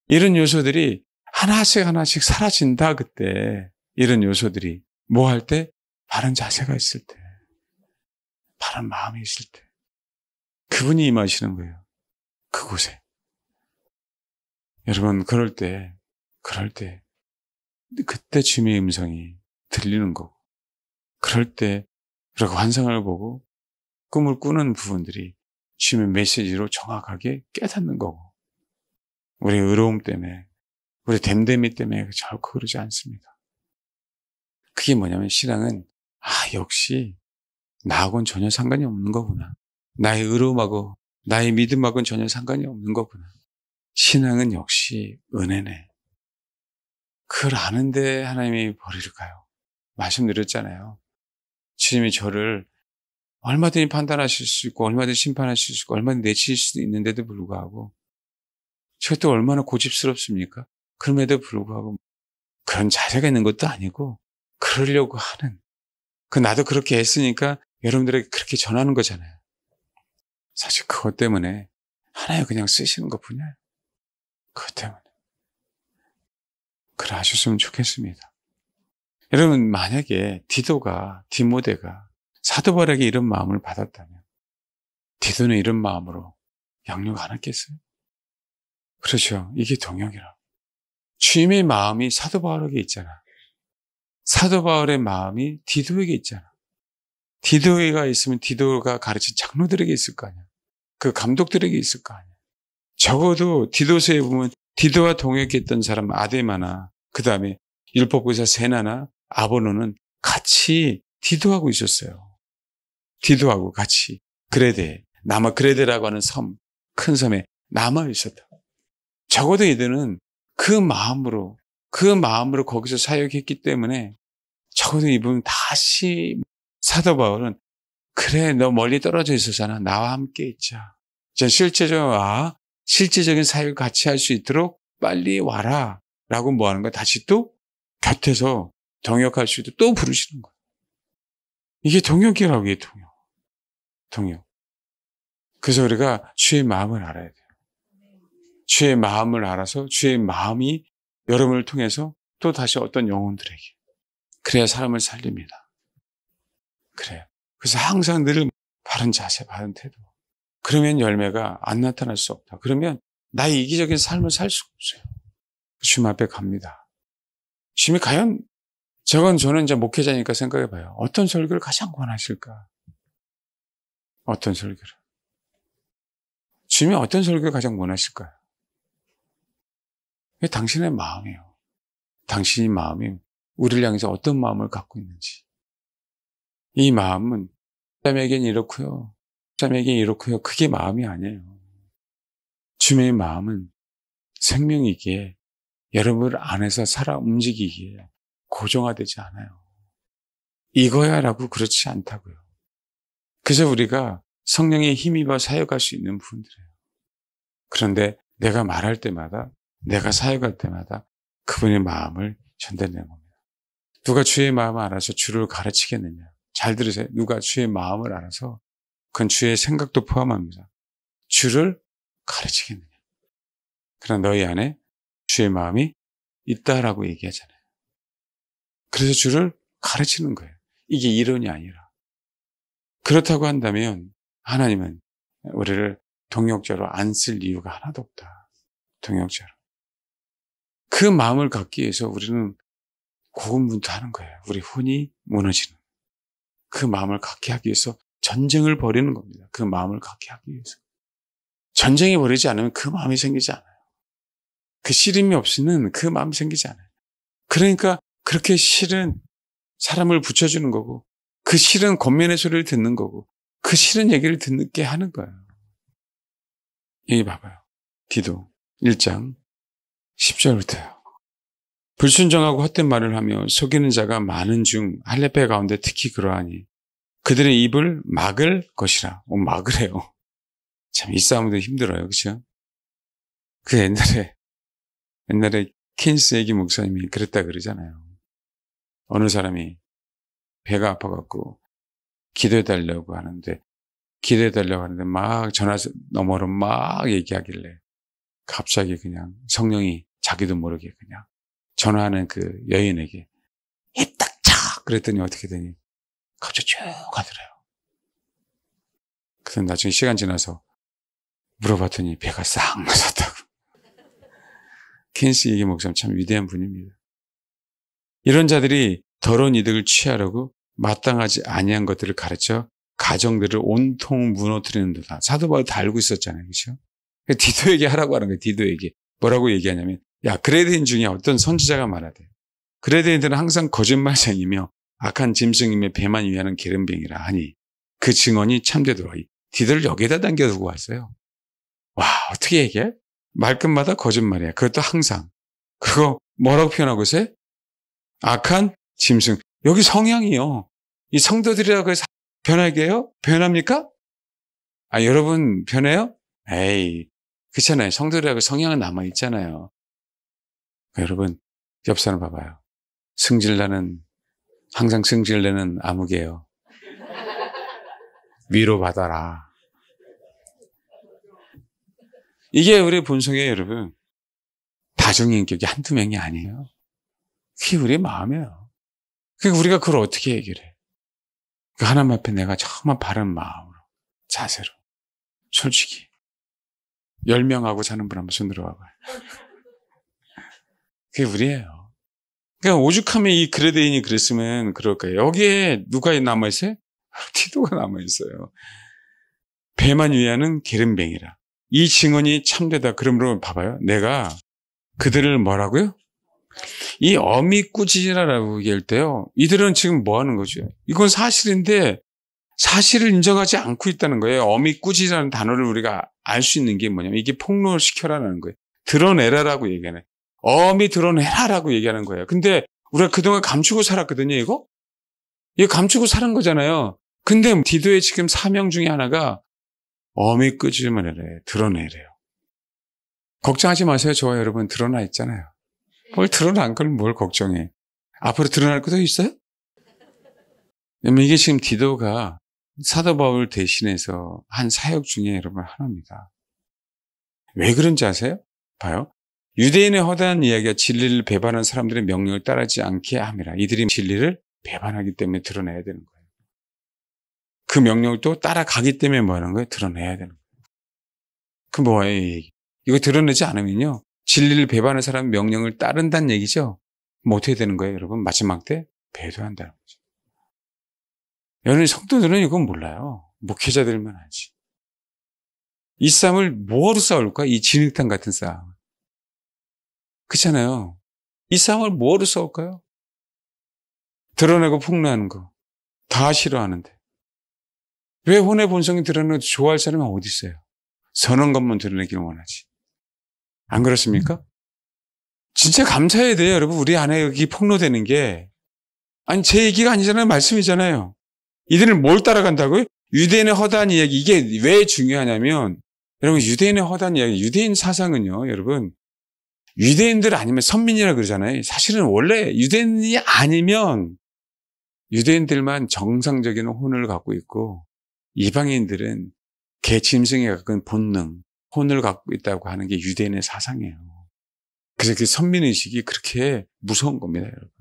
이런 요소들이 하나씩 사라진다, 그때. 이런 요소들이. 뭐 할 때? 바른 자세가 있을 때. 바른 마음이 있을 때. 그분이 임하시는 거예요. 그곳에. 여러분, 그럴 때, 그때 주님의 음성이 들리는 거고, 그럴 때, 그리고 환상을 보고, 꿈을 꾸는 부분들이 주님의 메시지로 정확하게 깨닫는 거고, 우리의 의로움 때문에, 우리 됨됨이 때문에 결코 그러지 않습니다. 그게 뭐냐면, 신앙은, 역시, 나하고는 전혀 상관이 없는 거구나. 나의 의로움하고, 나의 믿음하고는 전혀 상관이 없는 거구나. 신앙은 역시 은혜네. 그걸 아는데 하나님이 버릴까요? 말씀드렸잖아요. 주님이 저를 얼마든지 판단하실 수 있고, 얼마든지 심판하실 수 있고, 얼마든지 내칠 수도 있는데도 불구하고, 제가 또 얼마나 고집스럽습니까? 그럼에도 불구하고, 그런 자세가 있는 것도 아니고, 그러려고 하는, 나도 그렇게 했으니까 여러분들에게 그렇게 전하는 거잖아요. 사실 그것 때문에 하나님 그냥 쓰시는 것 뿐이에요. 그것 때문에. 그래 하셨으면 좋겠습니다. 여러분, 만약에 디모데가 사도 바울에게 이런 마음을 받았다면 디도는 이런 마음으로 양육 안 했겠어요? 그렇죠. 이게 동역이라. 주님의 마음이 사도 바울에게 있잖아. 사도 바울의 마음이 디도에게 있잖아. 디도가 있으면 디도가 가르친 장로들에게 있을 거 아니야. 그 감독들에게 있을 거 아니야. 적어도 디도서에 보면 디도와 동역했던 사람 아데마나 그 다음에 율법교사 세나나 아볼로는 같이 디도하고 있었어요. 디도하고 같이 그레데라고 하는 큰 섬에 남아 있었다. 적어도 이들은 그 마음으로 그 마음으로 거기서 사역했기 때문에 적어도 이분은 다시 사도 바울은 그래, 너 멀리 떨어져 있었잖아. 나와 함께 있자. 실제적인 사역을 같이 할 수 있도록 빨리 와라. 라고 뭐 하는 거야? 다시 또 곁에서 동역할 수 있도록 또 부르시는 거야. 이게 동역이라고, 이게 동역. 그래서 우리가 주의 마음을 알아야 돼요. 주의 마음을 알아서 주의 마음이 여러분을 통해서 또 다시 어떤 영혼들에게. 그래야 사람을 살립니다. 그래요. 그래서 항상 늘 바른 자세, 바른 태도. 그러면 열매가 안 나타날 수 없다. 그러면 나의 이기적인 삶을 살 수가 없어요. 주님 앞에 갑니다. 주님이 과연 저는 이제 목회자니까 생각해 봐요. 어떤 설교를 가장 원하실까? 어떤 설교를? 주님이 어떤 설교를 가장 원하실까요? 이게 당신의 마음이에요. 당신의 마음이 우리를 향해서 어떤 마음을 갖고 있는지. 이 마음은 사람에게는 이렇고요. 사람에게는 이렇고요. 그게 마음이 아니에요. 주님의 마음은 생명이기에 여러분 안에서 살아 움직이기에 고정화되지 않아요. 이거야 라고 그렇지 않다고요. 그래서 우리가 성령의 힘입어 사역할 수 있는 분들이에요. 그런데 내가 말할 때마다 내가 사역할 때마다 그분의 마음을 전달내는 겁니다. 누가 주의 마음을 알아서 주를 가르치겠느냐. 잘 들으세요. 누가 주의 마음을 알아서 그건 주의 생각도 포함합니다. 주를 가르치겠느냐. 그러나 너희 안에 주의 마음이 있다라고 얘기하잖아요. 그래서 주를 가르치는 거예요. 이게 이론이 아니라. 그렇다고 한다면 하나님은 우리를 동역자로 안 쓸 이유가 하나도 없다. 동역자로. 그 마음을 갖기 위해서 우리는 고군분투하는 거예요. 우리 혼이 무너지는. 그 마음을 갖게 하기 위해서 전쟁을 벌이는 겁니다. 그 마음을 갖게 하기 위해서. 전쟁이 벌이지 않으면 그 마음이 생기지 않아요. 그 씨름이 없이는 그 마음이 생기지 않아요. 그러니까 그렇게 싫은 사람을 붙여주는 거고 그 싫은 겉면의 소리를 듣는 거고 그 싫은 얘기를 듣게 하는 거예요. 여기 봐봐요. 디도 1장 10절부터요. 불순종하고 헛된 말을 하며 속이는 자가 많은 중 할례배 가운데 특히 그러하니 그들의 입을 막을 것이라. 막으래요. 참 이 싸움도 힘들어요. 그렇죠? 그 옛날에 킨스 애기 목사님이 그랬다 그러잖아요. 어느 사람이 배가 아파갖고 기도해달라고 하는데 막 전화 너머로 막 얘기하길래 갑자기 그냥 성령이 자기도 모르게 그냥 전화하는 그 여인에게 입 딱 차! 그랬더니 어떻게 되니 갑자기 쭉 가더래요. 그래서 나중에 시간 지나서 물어봤더니 배가 싹 나섰다고. 켄시 이게 목사님 참 위대한 분입니다. 이런 자들이 더러운 이득을 취하려고 마땅하지 아니한 것들을 가르쳐 가정들을 온통 무너뜨리는도다. 사도 바울 다 알고 있었잖아요. 그렇죠? 디도에게 하라고 하는 거예요. 디도에게. 뭐라고 얘기하냐면 그레데인 중에 어떤 선지자가 말하대. 그레데인들은 항상 거짓말쟁이며 악한 짐승임에 배만 위하는 기름병이라 하니 그 증언이 참되더라. 디도를 여기에다 당겨두고 왔어요. 와, 어떻게 얘기해? 말끝마다 거짓말이야. 그것도 항상. 그거 뭐라고 표현하고 있어요? 악한 짐승. 여기 성향이요. 이 성도들이라고 해서 변하게 해요? 변합니까? 여러분 변해요? 에이, 그렇잖아요. 성도들이라고 성향은 남아있잖아요. 여러분, 옆 사람 봐봐요. 항상 승질내는 암흑이에요. 위로받아라. 이게 우리 본성이에요, 여러분. 다중인격이 한두 명이 아니에요. 그게 우리의 마음이에요. 그러니까 우리가 그걸 어떻게 해결해? 하나님 앞에 내가 정말 바른 마음으로, 자세로, 솔직히 10명하고 사는 분 한번 손 들어봐봐요. 그게 우리예요. 그러니까 오죽하면 이 그레데인이 그랬으면 그럴 거예요. 여기에 누가 남아있어요? 디도가 남아있어요. 배만 위하는 기름병이라. 이 증언이 참되다. 그러므로 봐봐요. 내가 그들을 뭐라고요? 이 어미꾸지라라고 얘기할 때요. 이들은 지금 뭐 하는 거죠? 이건 사실인데 사실을 인정하지 않고 있다는 거예요. 어미꾸지라는 단어를 우리가 알 수 있는 게 뭐냐면 이게 폭로를 시켜라는 거예요. 드러내라라고 얘기하네. 엄히 드러내라라고 얘기하는 거예요. 근데 우리가 그동안 감추고 살았거든요, 이거? 이거 감추고 사는 거잖아요. 근데 디도의 지금 사명 중에 하나가 엄히 끄집어내래, 드러내래요. 걱정하지 마세요. 저와 여러분 드러나 있잖아요. 뭘 드러난 걸 뭘 걱정해. 앞으로 드러날 것도 있어요? 이게 지금 디도가 사도 바울 대신해서 한 사역 중에 여러분 하나입니다. 왜 그런지 아세요? 봐요. 유대인의 허다한 이야기가 진리를 배반하는 사람들의 명령을 따르지 않게 함이라. 이들이 진리를 배반하기 때문에 드러내야 되는 거예요. 그 명령을 또 따라가기 때문에 뭐 하는 거예요? 드러내야 되는 거예요. 그 뭐예요, 이 얘기? 이거 드러내지 않으면요. 진리를 배반하는 사람의 명령을 따른다는 얘기죠. 뭐 어떻게 되는 거예요, 여러분? 마지막 때 배도한다는 거죠. 여러분, 성도들은 이건 몰라요. 목회자들만 알지. 이 싸움을 뭐로 싸울까? 이 진흙탕 같은 싸움. 그렇잖아요. 이 싸움을 뭐로 싸울까요? 드러내고 폭로하는 거. 다 싫어하는데. 왜 혼의 본성이 드러내고 좋아할 사람이 어디 있어요? 선한 것만 드러내기를 원하지. 안 그렇습니까? 진짜 감사해야 돼요, 여러분. 우리 안에 여기 폭로되는 게. 아니, 제 얘기가 아니잖아요. 말씀이잖아요. 이들은 뭘 따라간다고요? 유대인의 허다한 이야기. 이게 왜 중요하냐면, 여러분, 유대인의 허다한 이야기, 유대인 사상은요, 여러분, 유대인들 아니면 선민이라 그러잖아요. 사실은 원래 유대인이 아니면 유대인들만 정상적인 혼을 갖고 있고, 이방인들은 개 짐승에 가까운 본능, 혼을 갖고 있다고 하는 게 유대인의 사상이에요. 그래서 그 선민의식이 그렇게 무서운 겁니다, 여러분.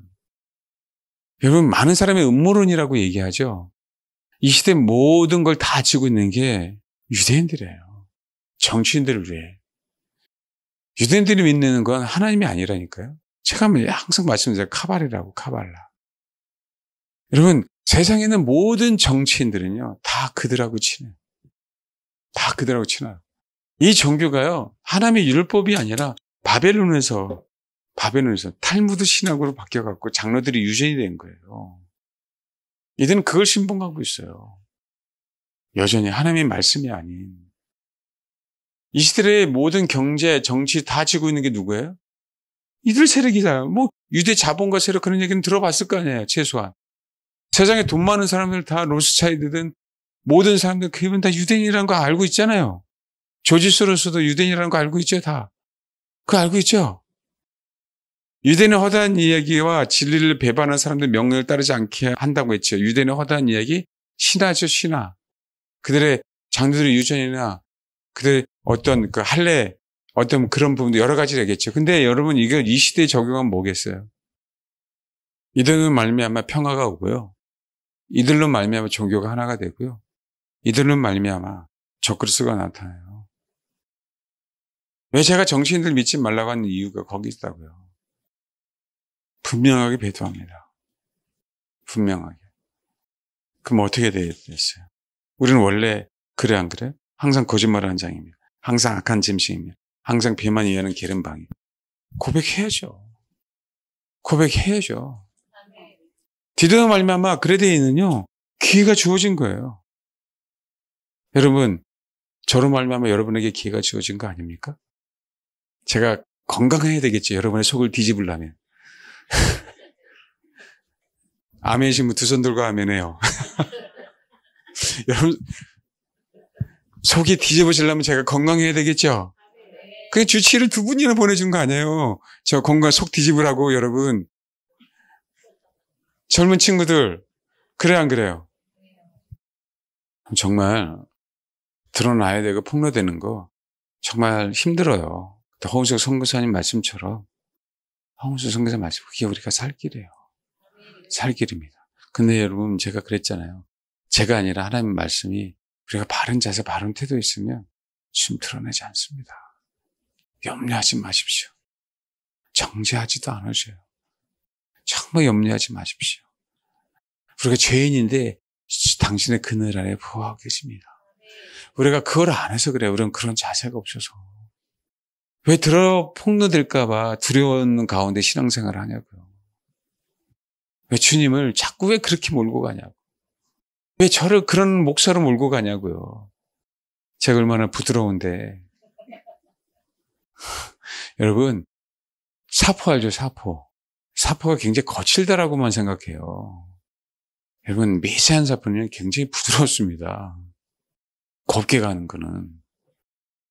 여러분, 많은 사람이 음모론이라고 얘기하죠. 이 시대 모든 걸 다 지고 있는 게 유대인들이에요. 정치인들을 위해. 유대인들이 믿는 건 하나님이 아니라니까요. 제가 항상 말씀드려요. 카발이라고, 카발라. 여러분, 세상에 있는 모든 정치인들은요, 다 그들하고 친해요. 다 그들하고 친해요. 이 종교가요, 하나님의 율법이 아니라 바벨론에서 탈무드 신학으로 바뀌어갖고 장로들이 유전이 된 거예요. 이들은 그걸 신봉하고 있어요. 여전히 하나님의 말씀이 아닌. 이 시대의 모든 경제, 정치 다 지고 있는 게 누구예요? 이들 세력이잖아요. 뭐 유대 자본가 세력 그런 얘기는 들어봤을 거 아니에요. 최소한. 세상에 돈 많은 사람들 다 로스차일드든 모든 사람들 그분 다 유대인이라는 거 알고 있잖아요. 조지 소로스도 유대인이라는 거 알고 있죠, 다. 그거 알고 있죠? 유대인의 허다한 이야기와 진리를 배반하는 사람들 명령을 따르지 않게 한다고 했죠. 유대인의 허다한 이야기, 신화죠, 신화. 그들의 장로들의 유전이나 그들의 어떤 그 할례, 어떤 그런 부분도 여러 가지를 얘기했죠. 근데 여러분, 이걸 이 시대에 적용하면 뭐겠어요? 이들로 말미암아 평화가 오고요. 이들로 말미암아 종교가 하나가 되고요. 이들로 말미암아 적그리스도가 나타나요. 왜 제가 정치인들 믿지 말라고 하는 이유가 거기 있다고요. 분명하게 배도합니다. 분명하게. 그럼 어떻게 되겠어요? 우리는 원래 그래 안 그래? 항상 거짓말하는 장입니다. 항상 악한 짐승입니다. 항상 배만 이해하는 게으름방이. 고백해야죠. 고백해야죠. 디도의 말미암아 그레데이는요, 기회가 주어진 거예요. 여러분, 저로 말미암아 여러분에게 기회가 주어진 거 아닙니까? 제가 건강해야 되겠죠. 여러분의 속을 뒤집으려면. 아멘이신 분 두 손 들고 아멘해요. 여러분, 속이 뒤집어지려면 제가 건강해야 되겠죠. 그 주치의를 두 분이나 보내준 거 아니에요. 저 건강 속 뒤집으라고. 여러분, 젊은 친구들, 그래 안 그래요? 정말 드러나야 되고 폭로되는 거 정말 힘들어요. 허은석 선교사님 말씀처럼, 허은석 선교사 말씀, 그게 우리가 살 길이에요. 살 길입니다. 근데 여러분, 제가 그랬잖아요. 제가 아니라 하나님의 말씀이 우리가 바른 자세, 바른 태도에 있으면 좀 드러내지 않습니다. 염려하지 마십시오. 정죄하지도 않으셔요. 정말 염려하지 마십시오. 우리가 죄인인데 당신의 그늘 아래 보호하고 계십니다. 우리가 그걸 안 해서 그래요. 우리는 그런 자세가 없어서. 왜 폭로될까 봐 두려운 가운데 신앙생활을 하냐고요. 왜 주님을 자꾸 왜 그렇게 몰고 가냐고. 왜 저를 그런 목사로 몰고 가냐고요. 제가 얼마나 부드러운데. 여러분, 사포 알죠? 사포. 사포가 굉장히 거칠다라고만 생각해요. 여러분, 미세한 사포는 굉장히 부드럽습니다. 곱게 가는 거는.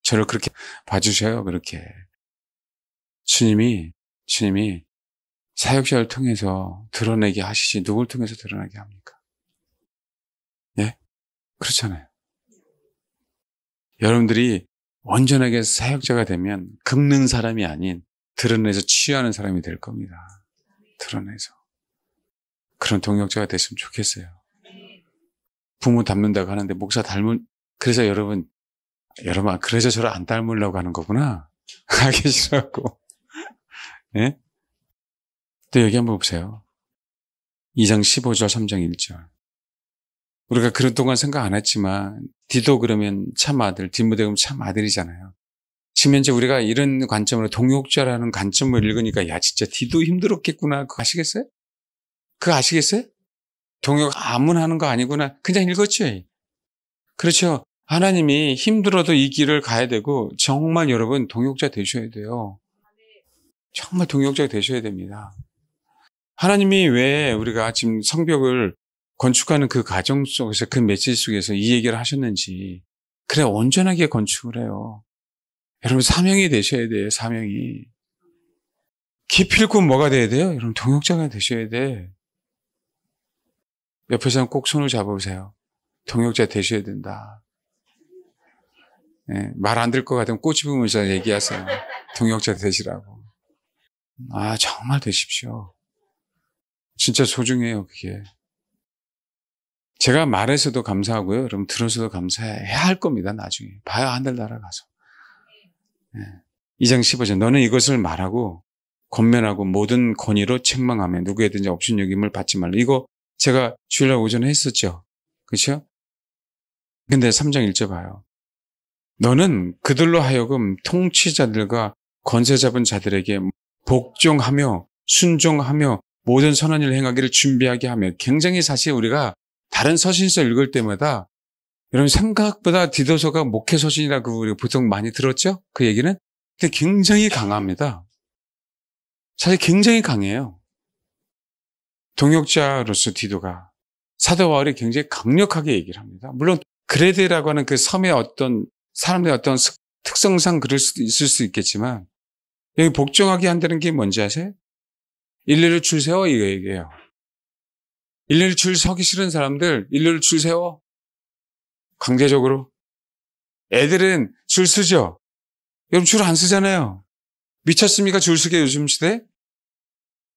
저를 그렇게 봐주셔요, 그렇게. 주님이 사역자를 통해서 드러내게 하시지, 누굴 통해서 드러내게 합니까? 예? 그렇잖아요. 여러분들이 온전하게 사역자가 되면 긁는 사람이 아닌 드러내서 치유하는 사람이 될 겁니다. 드러내서. 그런 동역자가 됐으면 좋겠어요. 부모 닮는다고 하는데 목사 그래서 여러분, 그래서 저를 안 닮으려고 하는 거구나. 하기 싫어하고. 예? 또 여기 한번 보세요. 2장 15절, 3장 1절. 우리가 그런 동안 생각 안 했지만 디도 그러면 참 아들, 디모데 그러면 참 아들이잖아요. 지금 현재 우리가 이런 관점으로 동역자라는 관점을 읽으니까 야 진짜 디도 힘들었겠구나. 그거 아시겠어요? 그거 아시겠어요? 동역 아무나 하는 거 아니구나. 그냥 읽었죠. 그렇죠. 하나님이 힘들어도 이 길을 가야 되고 정말 여러분 동역자 되셔야 돼요. 정말 동역자가 되셔야 됩니다. 하나님이 왜 우리가 지금 성벽을 건축하는 그 과정 속에서 그 메시지 속에서 이 얘기를 하셨는지 그래 온전하게 건축을 해요. 여러분 사명이 되셔야 돼요. 사명이. 기필코 뭐가 돼야 돼요? 여러분 동역자가 되셔야 돼. 옆에 사람 꼭 손을 잡아보세요. 동역자 되셔야 된다. 네, 말 안 들 것 같으면 꼬집으면서 얘기하세요. 동역자 되시라고. 아 정말 되십시오. 진짜 소중해요 그게. 제가 말해서도 감사하고요. 여러분 들어서도 감사해야 할 겁니다. 나중에. 봐요 하늘나라 가서. 네. 2장 15절 너는 이것을 말하고 권면하고 모든 권위로 책망하며 누구에든지 없인 여김을 받지 말라. 이거 제가 주일날 오전에 했었죠. 그렇죠? 근데 3장 1절 봐요. 너는 그들로 하여금 통치자들과 권세 잡은 자들에게 복종하며 순종하며 모든 선한 일을 행하기를 준비하게 하며 굉장히 사실 우리가 다른 서신서 읽을 때마다 여러분 생각보다 디도서가 목회 서신이라고 우리가 보통 많이 들었죠? 그 얘기는? 근데 굉장히 강합니다. 사실 굉장히 강해요. 동역자로서 디도가 사도 바울이 굉장히 강력하게 얘기를 합니다. 물론 그레데라고 하는 그 섬의 어떤 사람들의 어떤 특성상 그럴 수도 있을 수 있겠지만 여기 복종하게 한다는 게 뭔지 아세요? 일일이 줄 세워 이거 얘기해요. 일일이 줄 서기 싫은 사람들 일일이 줄 세워. 강제적으로. 애들은 줄 쓰죠. 여러분 줄 안 쓰잖아요. 미쳤습니까? 줄 쓰게 요즘 시대?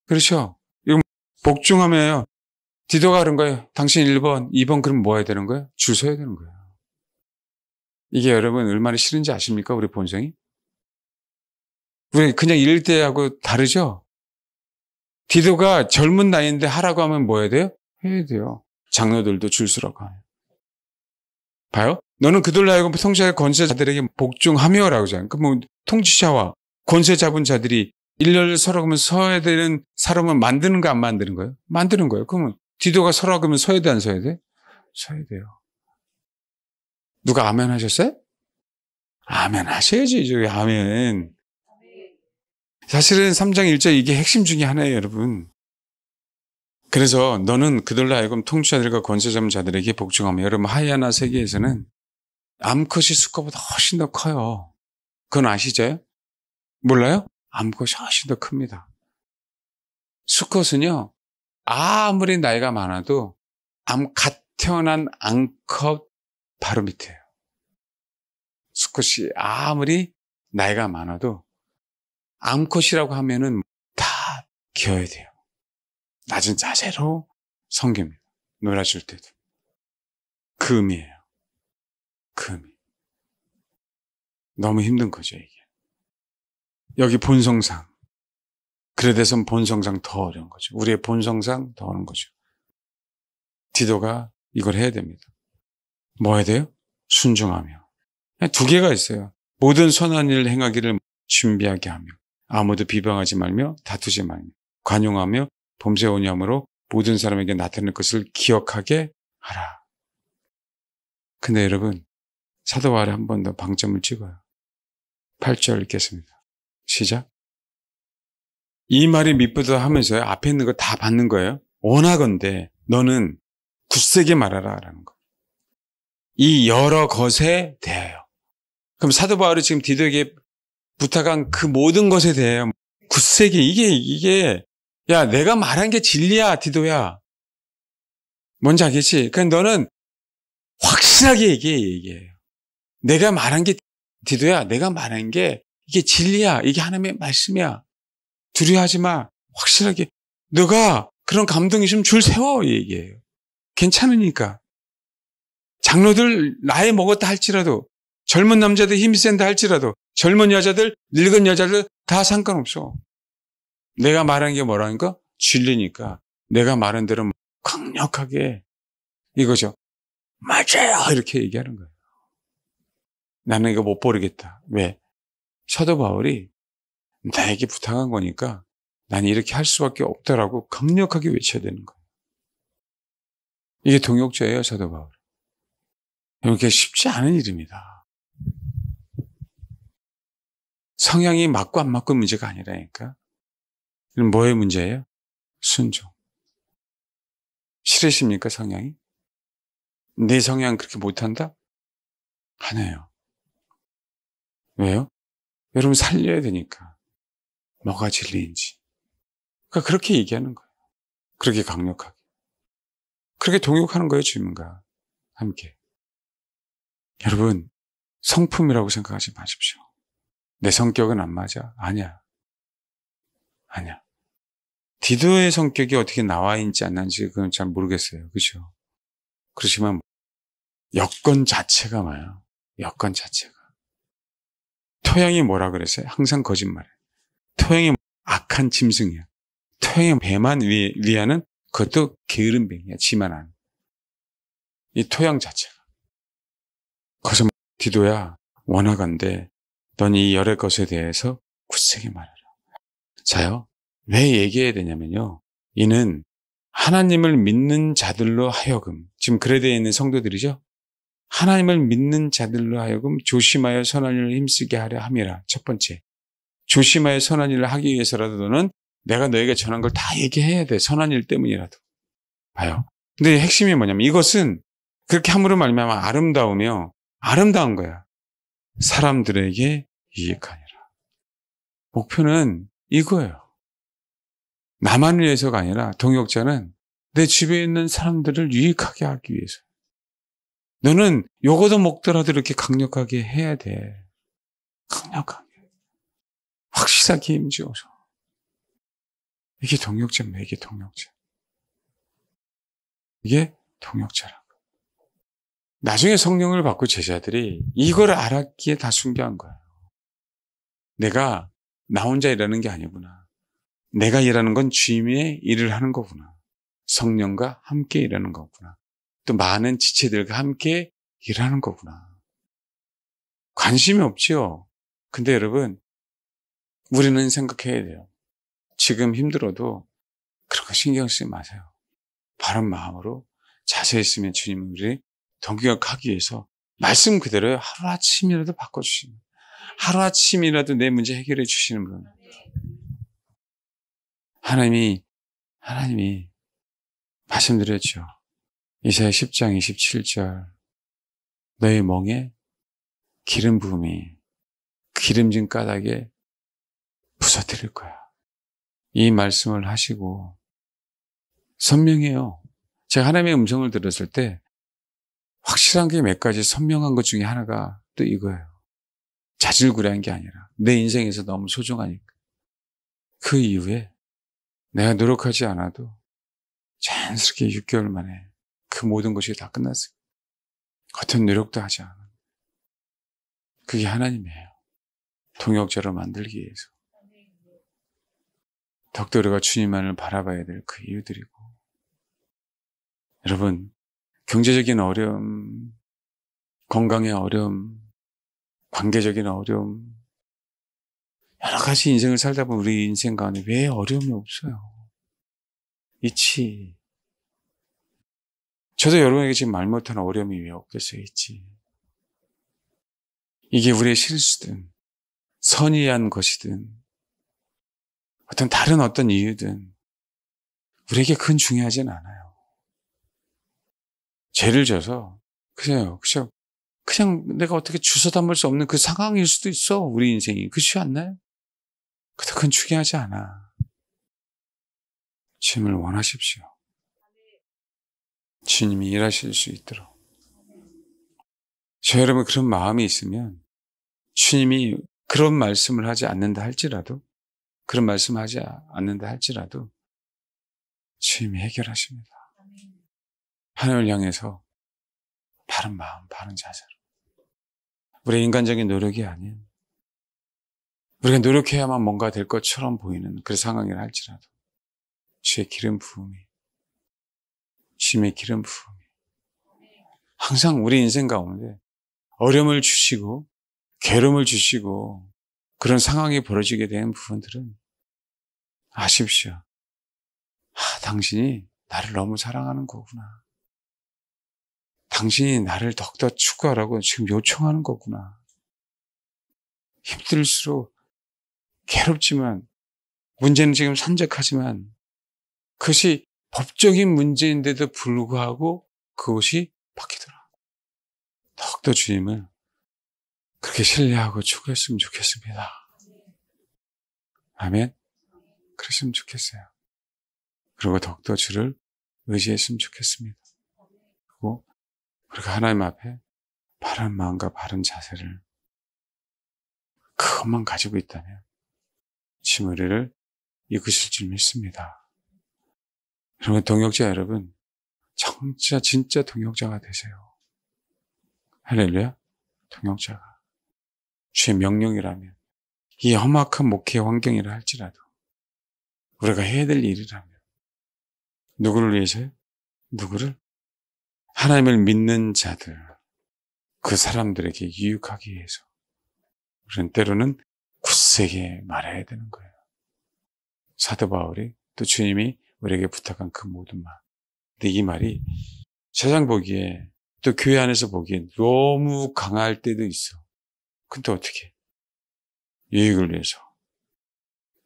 그렇죠. 이거 복종하며요. 디도가 그런 거예요. 당신 1번, 2번 그럼 뭐 해야 되는 거예요? 줄 서야 되는 거예요. 이게 여러분 얼마나 싫은지 아십니까? 우리 본성이? 우리 그냥 이럴 때하고 다르죠? 디도가 젊은 나이인데 하라고 하면 뭐 해야 돼요? 해야 돼요. 장로들도 줄 서라고 해요. 봐요? 너는 그들로 하여금 통치자 권세자들에게 복종하며라고 하잖아요. 그럼 통치자와 권세 잡은 자들이 일렬 서라고 하면 서야 되는 사람은 만드는 거 안 만드는 거예요? 만드는 거예요. 그러면 디도가 서라고 하면 서야 돼 안 서야 돼? 서야 돼요. 누가 아멘 하셨어요? 아멘 하셔야지. 저기 아멘. 사실은 3장 1절 이게 핵심 중에 하나예요, 여러분. 그래서 너는 그들로 하여금 통치자들과 권세 잡은 자들에게 복종하며 여러분 하이아나 세계에서는 암컷이 수컷보다 훨씬 더 커요. 그건 아시죠? 몰라요? 암컷이 훨씬 더 큽니다. 수컷은요. 아무리 나이가 많아도 갓 태어난 암컷 바로 밑에요. 수컷이 아무리 나이가 많아도 암컷이라고 하면은 다 기어야 돼요. 낮은 자세로 섬깁니다. 놀아줄 때도. 그 의미예요. 그 의미. 너무 힘든 거죠, 이게. 여기 본성상. 그레데선 본성상 더 어려운 거죠. 우리의 본성상 더 어려운 거죠. 디도가 이걸 해야 됩니다. 뭐 해야 돼요? 순종하며. 두 개가 있어요. 모든 선한 일을 행하기를 준비하게 하며 아무도 비방하지 말며 다투지 말며 관용하며 범죄 오념으로 모든 사람에게 나타낼 것을 기억하게 하라. 근데 여러분 사도 바울이 한 번 더 방점을 찍어요. 8절 읽겠습니다. 시작. 이 말이 밑보다 하면서요. 앞에 있는 거 다 받는 거예요. 원하건대 너는 굳세게 말하라 라는 거. 이 여러 것에 대하여. 그럼 사도 바울이 지금 디도에게 부탁한 그 모든 것에 대하여 굳세게 이게 야 내가 말한 게 진리야 디도야. 뭔지 알겠지? 그러니까 너는 확실하게 얘기해요. 내가 말한 게 디도야. 내가 말한 게 이게 진리야. 이게 하나님의 말씀이야. 두려워하지 마. 확실하게. 너가 그런 감동이 있으면 줄 세워. 얘기해요. 괜찮으니까. 장로들 나이 먹었다 할지라도 젊은 남자들 힘이 센다 할지라도 젊은 여자들 늙은 여자들 다 상관없어. 내가 말한 게 뭐라니까? 진리니까 내가 말한 대로 강력하게 이거죠. 맞아요. 이렇게 얘기하는 거예요. 나는 이거 못 버리겠다. 왜? 사도 바울이 나에게 부탁한 거니까 나는 이렇게 할 수밖에 없다라고 강력하게 외쳐야 되는 거예요. 이게 동역자예요, 사도 바울. 이렇게 쉽지 않은 일입니다. 성향이 맞고 안 맞고 문제가 아니라니까. 그럼 뭐의 문제예요? 순종. 싫으십니까, 성향이? 내 성향 그렇게 못한다? 안 해요. 왜요? 여러분 살려야 되니까. 뭐가 진리인지. 그러니까 그렇게 얘기하는 거예요. 그렇게 강력하게. 그렇게 동역하는 거예요, 주님과 함께. 여러분, 성품이라고 생각하지 마십시오. 내 성격은 안 맞아. 아니야. 디도의 성격이 어떻게 나와 있는지 안 나는지 그건 잘 모르겠어요. 그렇죠? 그렇지만 여건 자체가 뭐예요? 여건 자체가. 토양이 뭐라 그랬어요? 항상 거짓말해. 토양이 악한 짐승이야. 토양의 배만 위하는 그것도 게으른 뱅이야. 지만 안. 이 토양 자체가. 거기서 디도야 원하건대 넌 이 여러 것에 대해서 굳세게 말하라. 자요. 왜 얘기해야 되냐면요. 이는 하나님을 믿는 자들로 하여금 지금 그레드에 있는 성도들이죠. 하나님을 믿는 자들로 하여금 조심하여 선한 일을 힘쓰게 하려 함이라. 첫 번째. 조심하여 선한 일을 하기 위해서라도 너는 내가 너에게 전한 걸 다 얘기해야 돼. 선한 일 때문이라도. 봐요. 근데 핵심이 뭐냐면 이것은 그렇게 함으로 말미암아 아름다우며 아름다운 거야. 사람들에게 유익하니라. 목표는 이거예요. 나만 위해서가 아니라 동역자는 내 집에 있는 사람들을 유익하게 하기 위해서. 너는 요거도 먹더라도 이렇게 강력하게 해야 돼. 강력하게. 확실하게 힘주어서. 이게 동역자입니다. 이게 동역자. 이게 동역자라고. 나중에 성령을 받고 제자들이 이걸 알았기에 다 순교한 거예요. 내가 나 혼자 일하는 게 아니구나. 내가 일하는 건 주님의 일을 하는 거구나. 성령과 함께 일하는 거구나. 또 많은 지체들과 함께 일하는 거구나. 관심이 없지요. 근데 여러분, 우리는 생각해야 돼요. 지금 힘들어도 그런 거 신경 쓰지 마세요. 바른 마음으로 자세히 있으면 주님은 우리 동역하기 위해서 말씀 그대로 하루아침이라도 바꿔주시는, 하루아침이라도 내 문제 해결해 주시는 분. 하나님이 말씀드렸죠. 이사야 10장 27절 너의 멍에 기름 부음이 기름진 까닭에 부서뜨릴 거야. 이 말씀을 하시고 선명해요. 제가 하나님의 음성을 들었을 때 확실한 게 몇 가지 선명한 것 중에 하나가 또 이거예요. 자질구레한 게 아니라 내 인생에서 너무 소중하니까. 그 이후에 내가 노력하지 않아도 자연스럽게 6개월 만에 그 모든 것이 다 끝났어요. 겉은 노력도 하지 않아. 그게 하나님이에요. 동역자로 만들기 위해서. 더욱더 우리가 주님만을 바라봐야 될 그 이유들이고. 여러분, 경제적인 어려움, 건강의 어려움, 관계적인 어려움, 여러 가지 인생을 살다 보면 우리 인생 가운데 왜 어려움이 없어요? 있지. 저도 여러분에게 지금 말 못하는 어려움이 왜 없겠어요? 있지. 이게 우리의 실수든 선의한 것이든 다른 어떤 이유든 우리에게 그건 중요하진 않아요. 죄를 져서 그냥 내가 어떻게 주워 담을 수 없는 그 상황일 수도 있어. 우리 인생이. 그렇지 않나요? 근데 그건 중요하지 않아. 주님을 원하십시오. 주님이 일하실 수 있도록. 저 여러분 그런 마음이 있으면 주님이 그런 말씀을 하지 않는다 할지라도 주님이 해결하십니다. 하나님을 향해서 바른 마음, 바른 자세로. 우리의 인간적인 노력이 아닌 우리가 노력해야만 뭔가 될 것처럼 보이는 그 상황이라 할지라도 주님의 기름 부음이 항상 우리 인생 가운데 어려움을 주시고 괴로움을 주시고 그런 상황이 벌어지게 된 부분들은 아십시오. 당신이 나를 너무 사랑하는 거구나. 당신이 나를 더욱더 추구하라고 지금 요청하는 거구나. 힘들수록 괴롭지만 문제는 지금 산적하지만 그것이 법적인 문제인데도 불구하고 그것이 바뀌더라. 더욱더 주님을 그렇게 신뢰하고 추구했으면 좋겠습니다. 아멘. 그랬으면 좋겠어요. 그리고 더욱더 주를 의지했으면 좋겠습니다. 그리고 우리가 하나님 앞에 바른 마음과 바른 자세를 그것만 가지고 있다면 주님 우리를 이끄실 줄 믿습니다. 여러분 동역자 여러분 진짜 동역자가 되세요. 할렐루야. 동역자가 주의 명령이라면 이 험악한 목회 환경이라 할지라도 우리가 해야 될 일이라면 누구를 위해서요? 하나님을 믿는 자들 그 사람들에게 유익하기 위해서 우리는 때로는 굳세게 말해야 되는 거예요. 사도 바울이 또 주님이 우리에게 부탁한 그 모든 말. 근데 이 말이 세상 보기에 또 교회 안에서 보기엔 너무 강할 때도 있어. 근데 어떻게? 유익을 위해서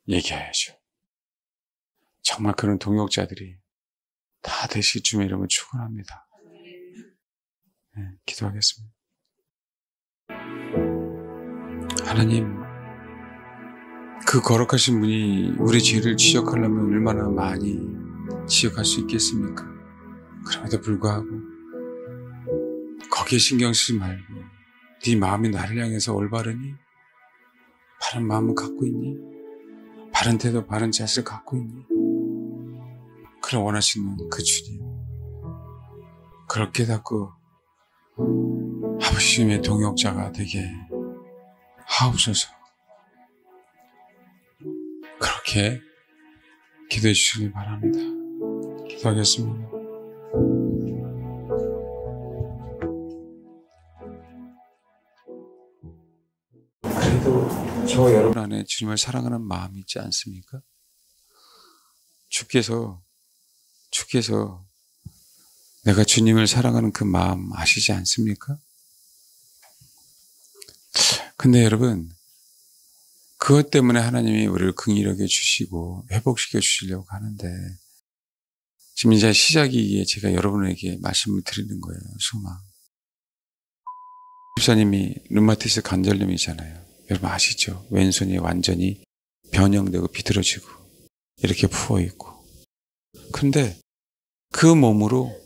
얘기해야죠. 정말 그런 동역자들이 다 되시기 주님의 이름을 축원합니다. 네, 기도하겠습니다. 하나님, 그 거룩하신 분이 우리 죄를 지적하려면 얼마나 많이 지적할 수 있겠습니까? 그럼에도 불구하고 거기에 신경 쓰지 말고 네 마음이 나를 향해서 올바르니? 바른 마음을 갖고 있니? 바른 태도, 바른 자세를 갖고 있니? 그걸 원하시는 그 주님, 그렇게 닫고 아버지님의 동역자가 되게 하옵소서. 그렇게 기도해 주시길 바랍니다. 기도하겠습니다. 그래도 저 여러분 안에 주님을 사랑하는 마음이 있지 않습니까? 주께서 내가 주님을 사랑하는 그 마음 아시지 않습니까? 근데 여러분, 그것 때문에 하나님이 우리를 긍휼하게 주시고 회복시켜 주시려고 하는데 지금 이제 시작이기에 제가 여러분에게 말씀을 드리는 거예요. 소망. 집사님이 류마티스 관절염이잖아요. 여러분 아시죠? 왼손이 완전히 변형되고 비틀어지고 이렇게 부어있고. 근데 그 몸으로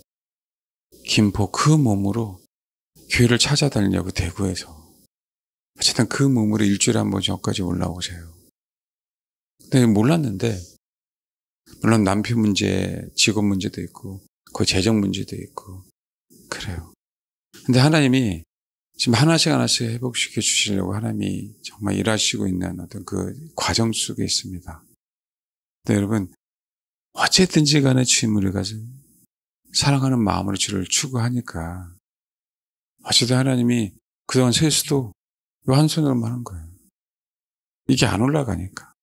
김포 그 몸으로 교회를 찾아다니려고 대구에서 어쨌든 그 몸으로 일주일에 한 번 저까지 올라오세요. 근데 몰랐는데 물론 남편 문제, 직업 문제도 있고 그 재정 문제도 있고 그래요. 근데 하나님이 지금 하나씩 회복시켜 주시려고 하나님이 정말 일하시고 있는 어떤 그 과정 속에 있습니다. 근데 여러분 어쨌든지 간에 주님 우리가 사랑하는 마음으로 주를 추구하니까 어쨌든 하나님이 그동안 세수도 이 한 손으로만 하는 거예요. 이게 안 올라가니까.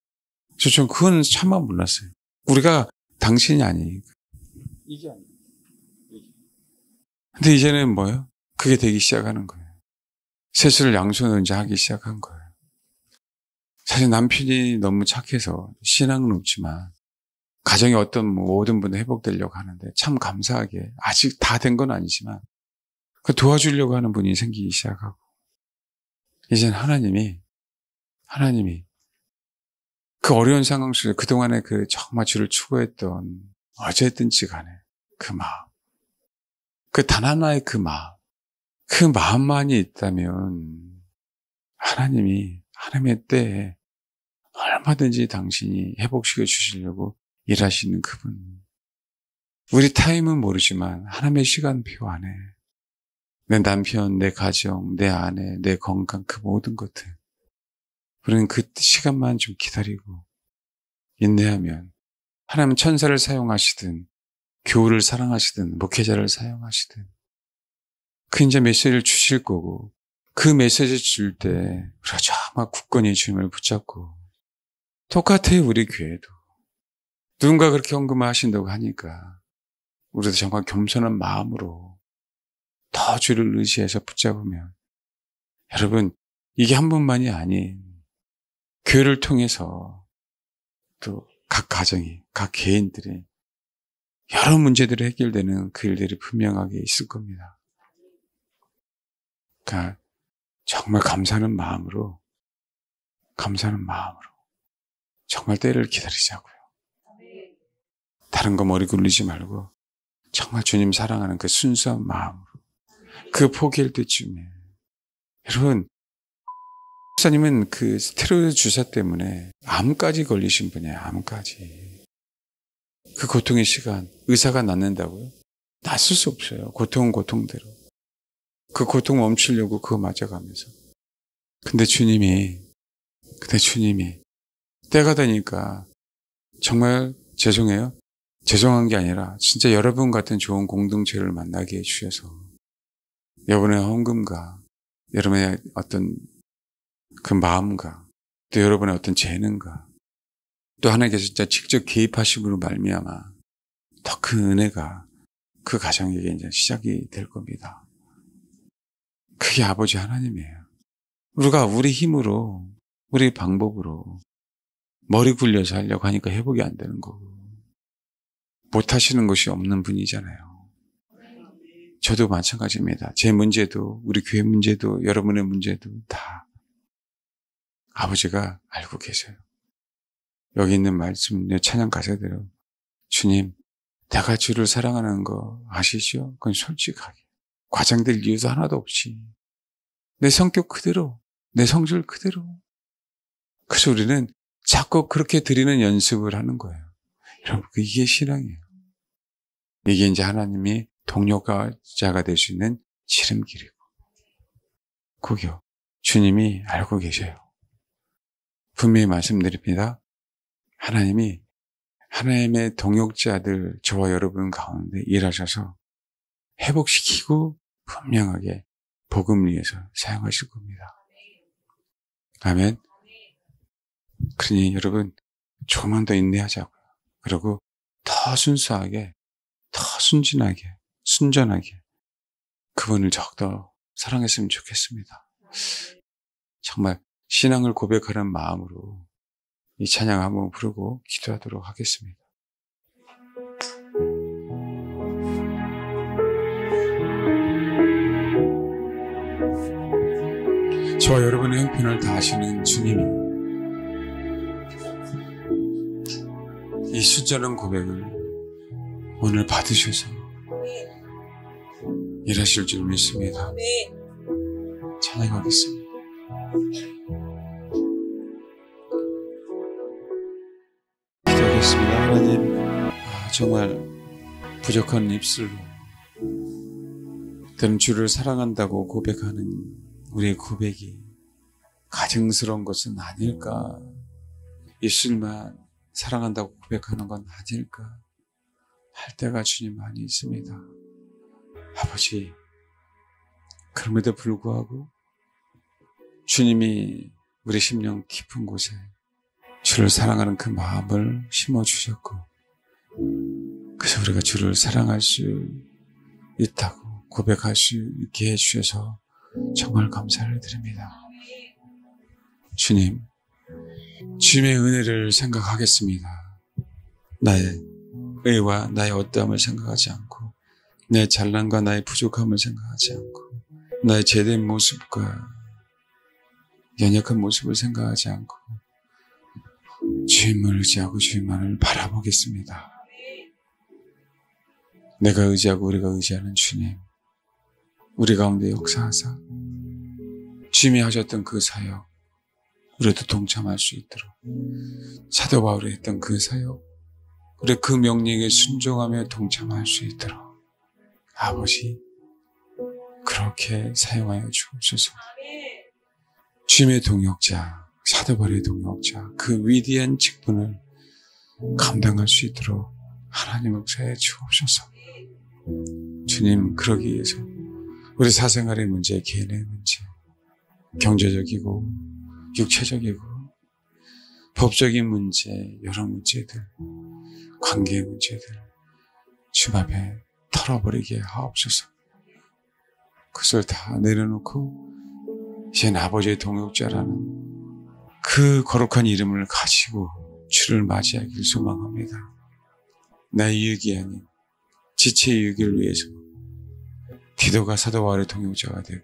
전 그건 참아 몰랐어요. 우리가 당신이 아니니까. 이게 아니에요. 근데 이제는 뭐예요? 그게 되기 시작하는 거예요. 세수를 양손으로 이제 하기 시작한 거예요. 사실 남편이 너무 착해서 신앙은 없지만 가정의 어떤 모든 분이 회복되려고 하는데 참 감사하게 아직 다 된 건 아니지만 그 도와주려고 하는 분이 생기기 시작하고 이젠 하나님이 그 어려운 상황 속에 그동안에 그 정말 주를 추구했던 어쨌든지 간에 그 마음, 그 단 하나의 그 마음만이 있다면 하나님의 때에 얼마든지 당신이 회복시켜 주시려고 일하시는 그분. 우리 타임은 모르지만 하나님의 시간표 안에 내 남편, 내 가정, 내 아내, 내 건강 그 모든 것들 우리는 그 시간만 좀 기다리고 인내하면 하나님은 천사를 사용하시든 교우를 사랑하시든 목회자를 사용하시든 그 이제 메시지를 주실 거고 그 메시지 줄 때 우리가 정말 굳건히 주님을 붙잡고 똑같아요. 우리 교회도 누군가 그렇게 헌금하신다고 하니까 우리도 정말 겸손한 마음으로 더 주를 의지해서 붙잡으면 여러분 이게 한 분만이 아닌 교회를 통해서 또 각 가정이 각 개인들이 여러 문제들이 해결되는 그 일들이 분명하게 있을 겁니다. 그러니까 정말 감사하는 마음으로 정말 때를 기다리자고요. 다른 거 머리 굴리지 말고 정말 주님 사랑하는 그 순수한 마음으로 그 포기할 때쯤에 여러분 목사님은 그 스테로이드 주사 때문에 암까지 걸리신 분이에요. 암까지. 그 고통의 시간 의사가 낫는다고요? 낫을 수 없어요. 고통은 고통대로. 그 고통 멈추려고 그거 맞아가면서. 근데 주님이 때가 되니까 정말 죄송해요. 죄송한 게 아니라 진짜 여러분 같은 좋은 공동체를 만나게 해주셔서 여러분의 헌금과 여러분의 어떤 그 마음과 또 여러분의 어떤 재능과 또 하나님께서 진짜 직접 개입하심으로 말미암아 더 큰 은혜가 그 가정에게 이제 시작이 될 겁니다. 그게 아버지 하나님이에요. 우리가 우리 힘으로 우리 방법으로 머리 굴려서 하려고 하니까 회복이 안 되는 거고 못 하시는 것이 없는 분이잖아요. 저도 마찬가지입니다. 제 문제도 우리 교회 문제도 여러분의 문제도 다 아버지가 알고 계세요. 여기 있는 말씀, 찬양 가사대로 주님, 내가 주를 사랑하는 거 아시죠? 그건 솔직하게 과장될 이유도 하나도 없이 내 성격 그대로, 내 성질 그대로. 그래서 우리는 자꾸 그렇게 드리는 연습을 하는 거예요. 여러분, 이게 신앙이에요. 이게 이제 하나님이 동력자가 될 수 있는 지름길이고 그게요. 주님이 알고 계셔요. 분명히 말씀드립니다. 하나님의 동역자들 저와 여러분 가운데 일하셔서 회복시키고 분명하게 복음을 위해서 사용하실 겁니다. 아멘. 그러니 여러분 조금만 더 인내하자고요. 그리고 더 순수하게, 더 순전하게 그분을 더욱더 사랑했으면 좋겠습니다. 정말 신앙을 고백하는 마음으로 이 찬양 한번 부르고 기도하도록 하겠습니다. 저와 여러분의 형편을 다 아시는 주님이 이 순전한 고백을 오늘 받으셔서 일하실 줄 믿습니다. 찬양하겠습니다. 기도하겠습니다. 하나님, 정말 부족한 입술로 때는 주를 사랑한다고 고백하는 우리의 고백이 가증스러운 것은 아닐까? 입술만 사랑한다고 고백하는 건 아닐까? 할 때가 주님 많이 있습니다. 아버지, 그럼에도 불구하고 주님이 우리 심령 깊은 곳에 주를 사랑하는 그 마음을 심어주셨고 그래서 우리가 주를 사랑할 수 있다고 고백할 수 있게 해주셔서 정말 감사를 드립니다. 주님, 주님의 은혜를 생각하겠습니다. 나의 의와 나의 어떠함을 생각하지 않고, 내 잘난과 나의 부족함을 생각하지 않고, 나의 제된 모습과 연약한 모습을 생각하지 않고 주님을 의지하고 주님만을 바라보겠습니다. 내가 의지하고 우리가 의지하는 주님, 우리 가운데 역사하사 주님이 하셨던 그 사역 우리도 동참할 수 있도록, 사도 바울이 했던 그 사역 우리 그 명령에 순종하며 동참할 수 있도록 아버지 그렇게 사용하여 주옵소서. 주님의 동역자, 사도 바울의 동역자, 그 위대한 직분을 감당할 수 있도록 하나님 역사해 주옵소서. 주님, 그러기 위해서 우리 사생활의 문제, 개인의 문제, 경제적이고 육체적이고 법적인 문제, 여러 문제들, 관계의 문제들 주님 앞에 털어버리게 하옵소서. 그것을 다 내려놓고 이젠 아버지의 동역자라는 그 거룩한 이름을 가지고 주를 맞이하길 소망합니다. 나의 유익이 아닌 지체의 유익을 위해서 디도가 사도 바울의 동역자가 되고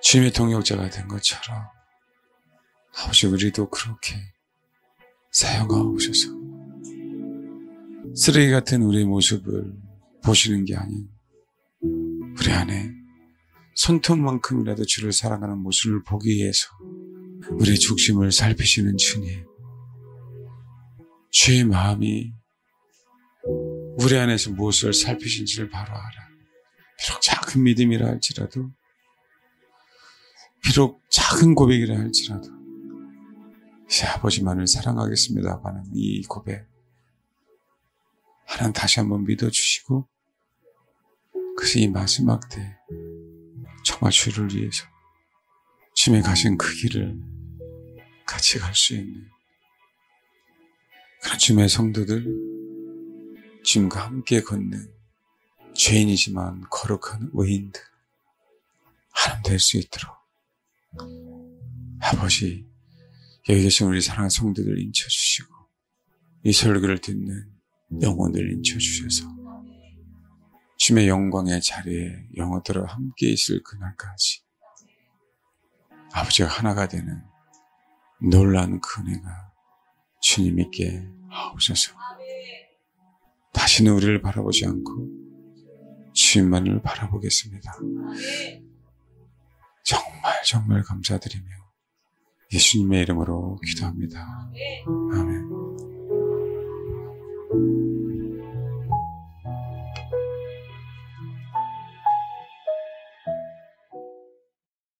주님의 동역자가 된 것처럼 아버지 우리도 그렇게 사용하옵소서. 쓰레기 같은 우리의 모습을 보시는 게 아닌 우리 안에 손톱만큼이라도 주를 사랑하는 모습을 보기 위해서 우리의 중심을 살피시는 주님, 주의 마음이 우리 안에서 무엇을 살피신지를 바로 알아. 비록 작은 믿음이라 할지라도, 비록 작은 고백이라 할지라도 이제 아버지만을 사랑하겠습니다 하는 이 고백 하나님 다시 한번 믿어주시고, 그래서 이 마지막 때 정말 주를 위해서 주님이 가신 그 길을 같이 갈 수 있는 그런 주님의 성도들, 주님과 함께 걷는 죄인이지만 거룩한 의인들 하나님 될 수 있도록 아버지 여기 계신 우리 사랑하는 성도들 인쳐주시고 이 설교를 듣는 영혼들 인쳐주셔서 주님의 영광의 자리에 영혼들과 함께 있을 그날까지 아버지가 하나가 되는 놀라운 그 은혜가 주님 있게 하옵소서. 다시는 우리를 바라보지 않고 주님만을 바라보겠습니다. 정말 감사드리며 예수님의 이름으로 기도합니다. 아멘.